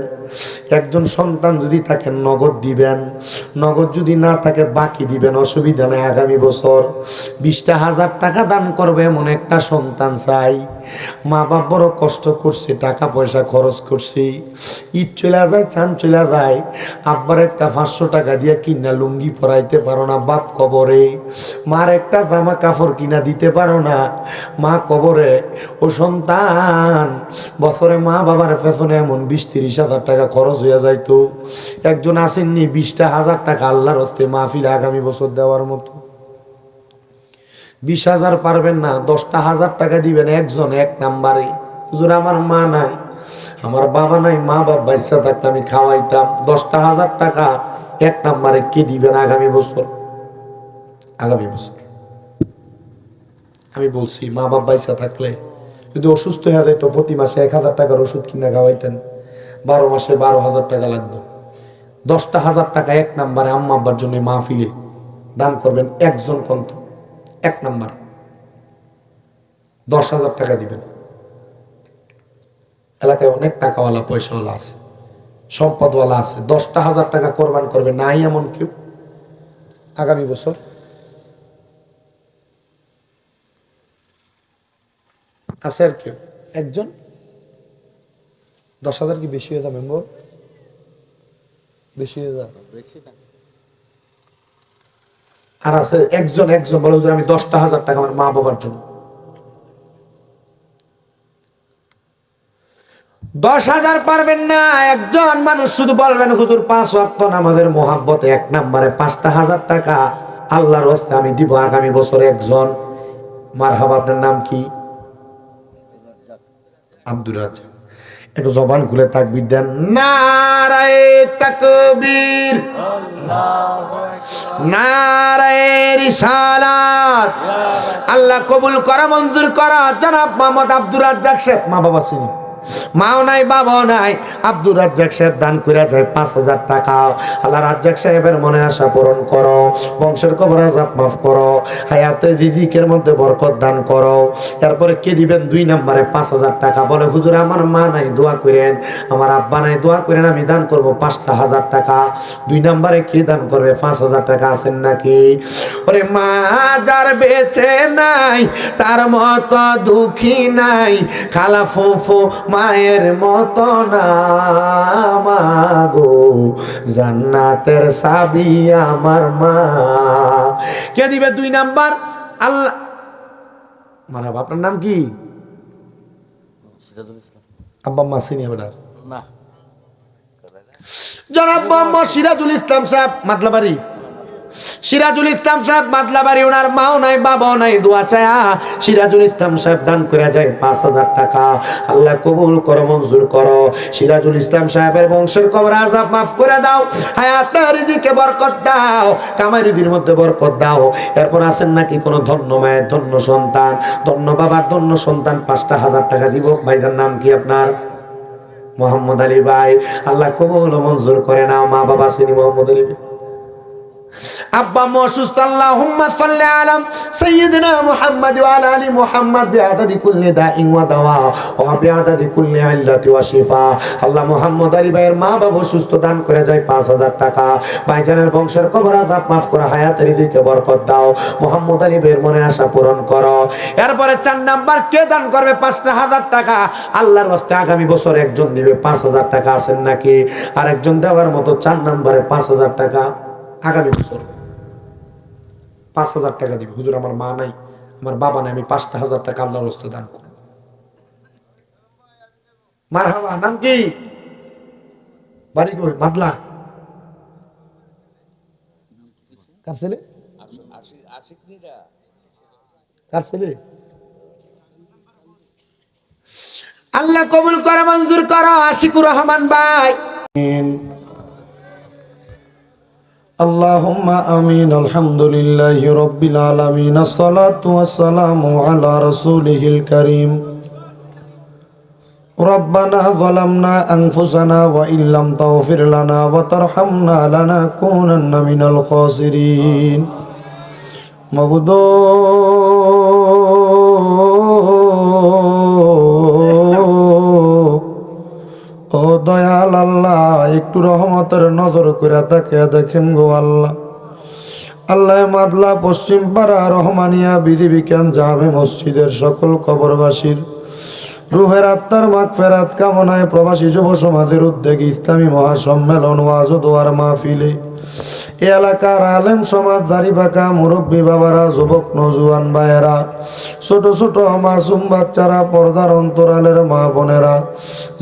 একজন সন্তান যদি থাকে নগদ দিবেন, নগদ যদি না থাকে বাকি দিবেন, অসুবিধা নেই। আগামী বছর 20,000 টাকা দান করবে এমন একটা সন্তান চাই। মা বাপ বড় কষ্ট করছে, টাকা পয়সা খরচ করছে, ঈদ চলে যায়, চান চলে যায়, আব্বার একটা 500 টাকা দিয়ে কিনা লুঙ্গি পরাইতে পারো না বাপ কবরে, মার একটা জামা কাপড় কিনা দিতে পারো না মা কবরে। ও সন্তান বছরে মা বাবার পেছনে এমন 20-30,000 টাকা খরচ হয়ে যাইতো। একজন আসেননি 20,000 টাকা আল্লাহর হস্তে মাহফিল আগামী বছর দেওয়ার মতো। 20,000 পারবেন না, 10,000 টাকা দিবেন একজন, 1 নাম্বারে। হুজুর আমার মা নাই, আমার বাবা নাই, মা বাবা ইচ্ছা থাকলে আমি খাওয়াইতাম। 10,000 টাকা 1 নাম্বারে কে দিবেন আগামী বছর? আগামী বছর আমি বলছি মা বাবা ইচ্ছা থাকলে যদি অসুস্থ হয়ে যায় তো প্রতি মাসে 1,000 টাকার ওষুধ কিনা খাওয়াইতেন, 12 মাসে 12,000 টাকা লাগতো। 10,000 টাকা 1 নাম্বারে আম্মা আব্বার জন্য মাহফিলে দান করবেন একজন কন্ত, 1 নাম্বার 10,000 টাকা দিবেন। এলাকায় অনেক টাকাওয়ালা পয়সাওয়ালা আছে, সম্পদওয়ালা আছে, 10,000 টাকা কোরবান করবে নাই এমন কেউ আগামী বছর? আছে আর কেউ? একজন? 10,000 কি বেশি হয়ে যাবে? বেশি হয়ে যাবে। বেশি না। আর আছে একজন, একজন বলে হুজুর আমি 10,000 টাকা আমার মা বাবার জন্য। 10,000 পারবেন না, একজন মানুষ শুধু বলবেন হুজুর 5 ওয়াক্ত নামাজের মোহাব্বতে 1 নম্বরে 5,000 টাকা আল্লাহর রাস্তে আমি দিব আগামী বছর। একজন। মারহাবা, আপনার নাম কি? আব্দুর রাজ্জাক। একটু জবান খুলে তাকবীর দেন। নারায়ে তাকবীর, নারায়ে রিসালাত। আল্লাহ কবুল করা, মঞ্জুর করা। জনাব মোহাম্মদ আব্দুর রাজ্জাক সাহেব, মা বাবা চিনি, মাও নাই বাবাও নাই, আব্দুর রাজ্জাক সাহেব দান করে যায় 5,000 টাকা। আল্লাহ রাজ্জাক সাহেবের মনের আশা পূরণ করো, বংশের কবর আযাব মাফ করো, হায়াতে রিজিকের মধ্যে বরকত দান করো। এরপরে কে দিবেন? 2 নম্বরে 5,000 টাকা। বলে হুজুর আমার মা নাই, দোয়া করেন, আমার আব্বা নাই, দোয়া করেন, আমি দান করব 5,000 টাকা। 2 নম্বরে কে দান করবে? 5,000 টাকা। আছেন নাকি? ওরে মা যার বেঁচে নাই তার মতো দুঃখী নাই, খালা ফুফু মায়ের মতো না মাগো, জান্নাতের চাবি আমার মা। কে দিবে 2 নাম্বার? আল্লাহ। মারহাবা, আপনার নাম কি? সিরাজুল ইসলাম। আব্বা আম্মা চিনি আপনার? না। জনাব মোহাম্মদ সিরাজুল ইসলাম সাহেব মাদলাবাড়ি। সিরাজুল ইসলাম সাহেব মাদলাবাড়ি, ওনার মাও নাই বাবাও নাই, দোয়া চায়া সিরাজুল ইসলাম সাহেব দান করে যায় 5,000 টাকা। আল্লাহ কবুল করো, মঞ্জুর করো। সিরাজুল ইসলাম সাহেবের বংশের কবর আযাব মাফ করে দাও, হায়াতে রিজিকে বরকত দাও, কামাই রুজির মধ্যে বরকত দাও। এরপর আছেন নাকি কোনো ধন্য মায়ের ধন্য সন্তান, ধন্য বাবার ধন্য সন্তান? 5,000 টাকা দিব। ভাইজার নাম কি আপনার? মোহাম্মদ আলী ভাই। আল্লাহ কবুল ও মঞ্জুর করে নাও। মা বাবা চিনি? মোহাম্মদ আলী আব্বা আম্মু অসুস্থ, আল্লাহুম্মা সাল্লি আলা সাইয়্যিদিনা মুহাম্মাদ ওয়া আলা আলি মুহাম্মাদ বিআদাদি কুল্লি দাইন ওয়া দাওয়া ওয়া বিআদাদি কুল্লি ইল্লাতি ওয়া শিফা। আল্লাহ মুহাম্মদ আলী ভাইয়ের মা বাবা সুস্থ দান করে যায় 5000 টাকা। ভাইজানের বংশের কবর আযাব মাফ করে, হায়াতে রিজিকে বরকত দাও। মুহাম্মদ আলী ভাইয়ের মনে আশা পূরণ করো। এরপরে 4 নাম্বার কে দান করবে 5000 টাকা? আল্লাহর রাস্তে আগামী বছর একজন দিবে 5000 টাকা। আছেন নাকি আর একজন দেওয়ার মতো? 4 নম্বরে 5000 টাকা আগামী বছর 5000 টাকা দিবে। হুজুর আমার মা নাই, আমার বাবা নাই, আমি 5000 টাকা আল্লাহর রাস্তে দান করব। মারহাবা। নাম কি? বাড়ি কই? মাদলা। কার ছেলে? কার ছেলে? আল্লাহ কবুল করে, মঞ্জুর করো। আশিকুর রহমান ভাই। আল্লাহুম্মা আমিন। আলহামদুলিল্লাহি রাব্বিল আলামিন। আসসালাতু ওয়াসসালামু আলা রাসূলিহিল কারীম। রব্বানা যালামনা আনফুসানা ওয়া ইল্লাম তাগফির লানা ওয়া তারহামনা লানাকুনান্না মিনাল খাসিরিন। মাবুদ ও দয়াল আল্লাহ, একটু রহমতের নজর করে তাকে দেখেন গো আল্লাহ। আল্লাহ মাদলা পশ্চিম পাড়া রহমানিয়া বিজিবি ক্যাম্প জামে মসজিদের সকল কবরবাসীর রুহের আত্মার মাগফিরাত কামনায় প্রবাসী যুব সমাজের উদ্যোগে ইসলামী মহাসম্মেলন ওয়াজ ও দোয়ার মাহফিলে এ এলাকার আলেম সমাজ, জারি বাঁকা মুরব্বী বাবারা, যুবক নজওয়ান ভাইয়েরা, ছোট ছোট মাসুম বাচ্চারা, পর্দার অন্তরালের মা বোনেরা,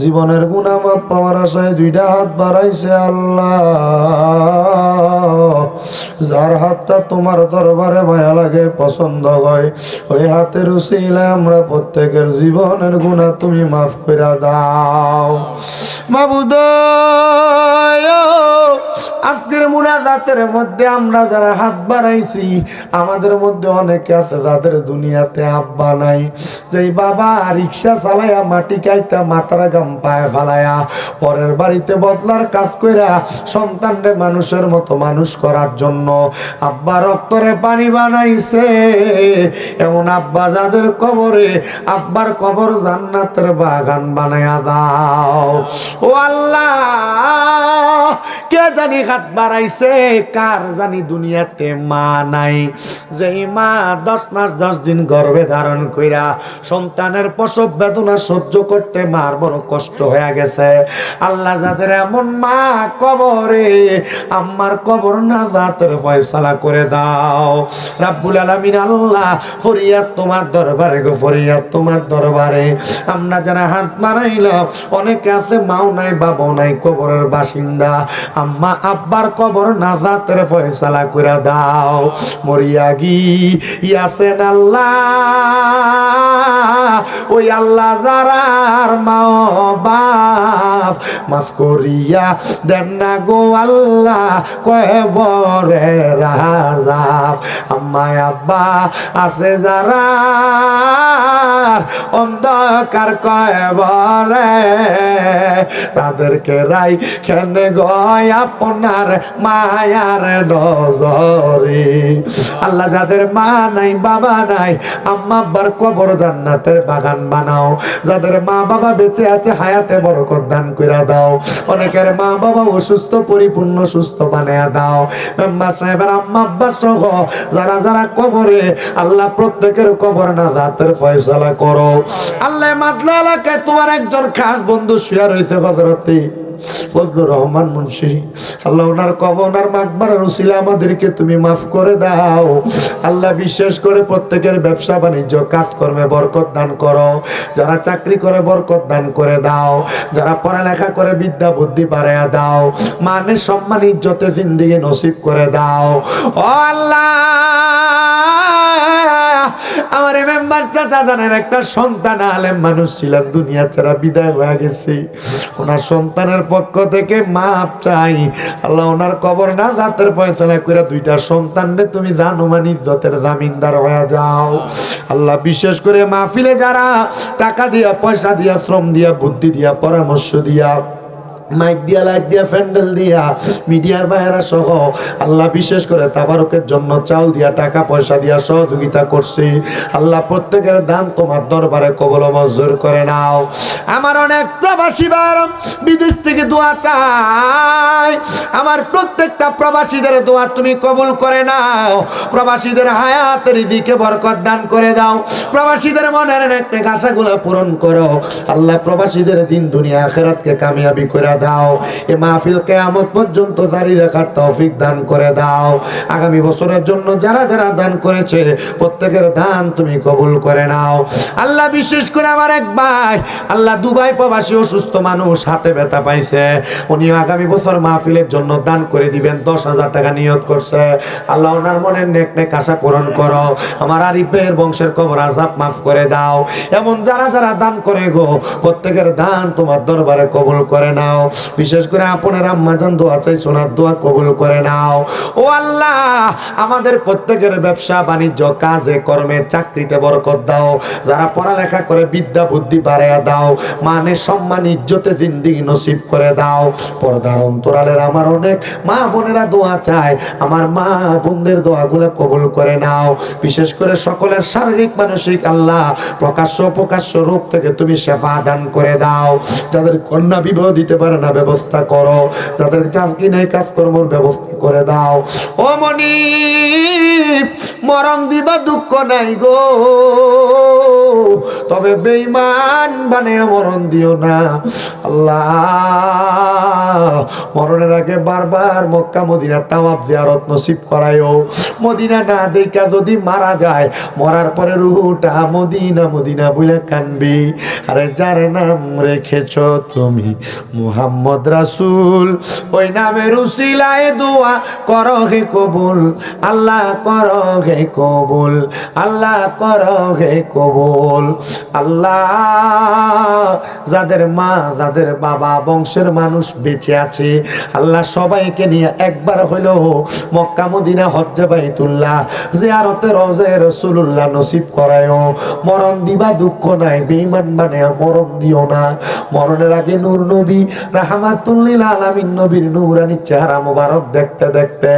জীবনের গুনাহ মাপ পাওয়ার আশায় 2টা হাত বাড়াইছে আল্লাহ। যার হাতটা তোমার দরবারে মায়া লাগে, পছন্দ হয়, ওই হাতের উসিলায় আমরা প্রত্যেকের জীবনের গুনাহ তুমি মাফ কইরা দাও মাবুদ। আজকের মুনাজাতের মধ্যে আমরা যারা হাত বাড়াইছি, আমাদের মধ্যে অনেকে আছে যাদের দুনিয়াতে আব্বা নাই, যেই বাবা রিক্সা চালায়া মাটি কাইটা মাথার গাম পায়ে ফালায়া পরের বাড়িতে বদলার কাজ কইরা সন্তানরে মানুষের মতো মানুষ করার জন্য আব্বা রক্তরে পানি বানাইছে। এমন আব্বা যাদের কবরে, আব্বার কবর জান্নাতের বাগান বানায়া দাও ও আল্লাহ। কে জানি হাত বাড়াইছে, কার জানি দুনিয়াতে মা নাই, যেই মা 10 মাস 10 দিন গর্ভে ধারণ কইরা সন্তানের প্রসব বেদনা সহ্য করতে মার বড় কষ্ট হয়ে গেছে। আল্লাহ যাদের এমন মা কবরে, আম্মার কবর নাজাতের ফয়সালা করে দাও রাব্বুল আলামিন। আল্লাহ ফরিয়াদ তোমার দরবারে গো, ফরিয়াদ তোমার দরবারে। আমরা যারা হাত মারাইলাম, অনেকে আছে মাও নাই বাবাও নাই, কবরের বাসিন্দা, আম্মা আব্বার কবর নাজাতের ফয়সালা করে দাও। মরিয়া গিয়াছেন আল্লাহ, ওই আল্লাহ যারার মা বাপ মাফ করিয়া দেন না গো আল্লাহ, কবরে রাজাব। আম্মা আব্বা আছে যারা অন্ধকার কবরে, তাদেরকে রাই খেনে গয় আপনার মায়ার নজরে। আল্লাহ যাদের মা নাই বাবা নাই, আম্মা আব্বার কবর জান্নাতের বাগান বানাও। যাদের মা বাবা বেঁচে আছে, হায়াতে বরকত দান করে দাও। অনেকের মা বাবা অসুস্থ, পরিপূর্ণ সুস্থ বানিয়ে দাও। মেম্বার সাহেবের আম্মা আব্বা সহ যারা যারা কবরে, আল্লাহ প্রত্যেকের কবর নাজাতের ফয়সালা করো আল্লাহ। মাদলা এলাকায় তোমার একজন খাস বন্ধু শুয়ে রয়েছে হযরতে ফজলুর রহমান মুন্সি, আল্লাহ ওনার কবর, ওনার মাকবারার উসিলা আমাদেরকে তুমি মাফ করে দাও আল্লাহ। বিশেষ করে প্রত্যেকের ব্যবসা বাণিজ্য কাজকর্মে বরকত দান করো। যারা চাকরি করে বরকত দান করে দাও, যারা পড়ালেখা করে বিদ্যা বুদ্ধি বাড়াইয়া দাও, মানে সম্মান ইজ্জতে জিন্দেগি নসিব করে দাও ও আল্লাহ। আমার মেম্বার চাচা জানের একটা সন্তান আলেম মানুষ ছিলেন, দুনিয়া ছেড়ে বিদায় হয়ে গেছে। ওনার সন্তানের পক্ষ থেকে মাপ চাই আল্লাহ। ওনার কবর নাজাতের ফয়সালা করে 2টা সন্তানরে তুমি জানুমান ইজ্জতের জামিনদার হয়ে যাও আল্লাহ। বিশেষ করে মাহফিলে যারা টাকা দিয়া, পয়সা দিয়া, শ্রম দিয়া, বুদ্ধি দিয়া, পরামর্শ দিয়া মাইক দিয়া, লাইট দিয়া, প্যান্ডেল দিয়া, মিডিয়ার বাইরা সহ আল্লাহ বিশেষ করে তাবারকের জন্য চাউল দিয়া, টাকা পয়সা দিয়া সহযোগিতা করছি। আল্লাহ প্রত্যেকের দান তোমার দরবারে কবুল ও মঞ্জুর করে নাও। আমার অনেক প্রবাসী ভাইরা বিদেশ থেকে দোয়া চাই, আমার প্রত্যেকটা প্রবাসীদের দোয়া তুমি কবুল করে নাও। প্রবাসীদের হায়াতের দিকে বরকত দান করে দাও, প্রবাসীদের মনের নেক আশাগুলো পূরণ করো। আল্লাহ প্রবাসীদের দিন দুনিয়া আখিরাতকে কামিয়াবি করে দাও। এই মাহফিল কিয়ামত পর্যন্ত জারি রাখার তৌফিক দান করে দাও। আগামী বছরের জন্য যারা যারা দান করেছে প্রত্যেকের দান তুমি কবুল করে নাও। আল্লাহ বিশেষ করে আমার এক ভাই আল্লাহ দুবাই প্রবাসী অসুস্থ মানুষ, হাতে ব্যথা পাইছে, উনি আগামী বছর মাহফিলের জন্য দান করে দিবেন, 10,000 টাকা নিয়ত করছে। আল্লাহ ওনার মনের নেক আশা পূরণ করো। আমার আরিফের বংশের কবর আযাব মাফ করে দাও। এমন যারা যারা দান করে গো প্রত্যেকের দান তোমার দরবারে কবুল করে নাও। বিশেষ করে আপনার আম্মা জান দোয়া চাই, সোনার দোয়া কবুল করে নাও। ও আল্লাহ আমাদের প্রত্যেকের ব্যবসা বাণিজ্য, কাজে কর্মে, চাকরিতে বরকত দাও। যারা পড়ালেখা করে বিদ্যা বুদ্ধি বাড়াইয়া দাও। মানে সম্মান ইজ্জতে জিন্দেগি নসিব করে দাও। পর্দার অন্তরালের আমার অনেক মা বোনেরা দোয়া চায়, আমার মা বোনদের দোয়াগুলো কবুল করে নাও। বিশেষ করে সকলের শারীরিক মানসিক আল্লাহ প্রকাশ্য প্রকাশ্য রোগ থেকে তুমি সেবা দান করে দাও। যাদের কন্যা বিবাহ দিতে পারে না ব্যবস্থা করো, যাদের চাকরি নাই কাজকর্মের ব্যবস্থা করে দাও। ও মনি মরণ দিবা দুঃখ নাই গো, তবে বেঈমান বানিয়ে মরণ দিও না। আল্লাহ মরণের আগে বারবার মক্কা মদিনা তাওয়াফ জিয়ারত নসিব করায়ও। মদিনা না দেখা যদি মারা যায়, মরার পরে রুহটা মদিনা মদিনা বলে কানবি। আরে যার নাম রেখেছ তুমি মুহাম্মদ রাসূল, ওই নামের উসিলায় দোয়া করো হে কবুল। আল্লাহ করো হে কবুল, আল্লাহ করো হে কবুল। আল্লাহ যাদের মা যাদের বাবা বংশের মানুষ বেঁচে আছে, আল্লাহ সবাইকে নিয়ে একবার হইলো মক্কা মদিনা হজ্জে বাইতুল্লাহ জিয়ারতে রওজা রাসূলুল্লাহ নসিব করায়ও। মরণ দিবা দুঃখ নাই, বেঈমান বানায়া মরণ দিও না। মরণের আগে নূর নবী রাহমাতুল লিল আলামিন নবীর নূরানি চেহারা মোবারক দেখতে দেখতে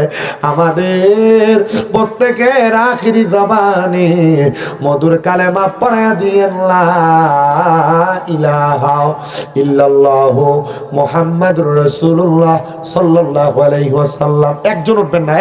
আমাদের প্রত্যেকের আখিরি জবানে মধুর কালেমা পড়া দিয়েন লা ইলাহা ইল্লাল্লাহু মুহাম্মাদুর রাসূলুল্লাহ সাল্লাল্লাহু আলাইহি ওয়াসাল্লাম। একজন উঠবেন না।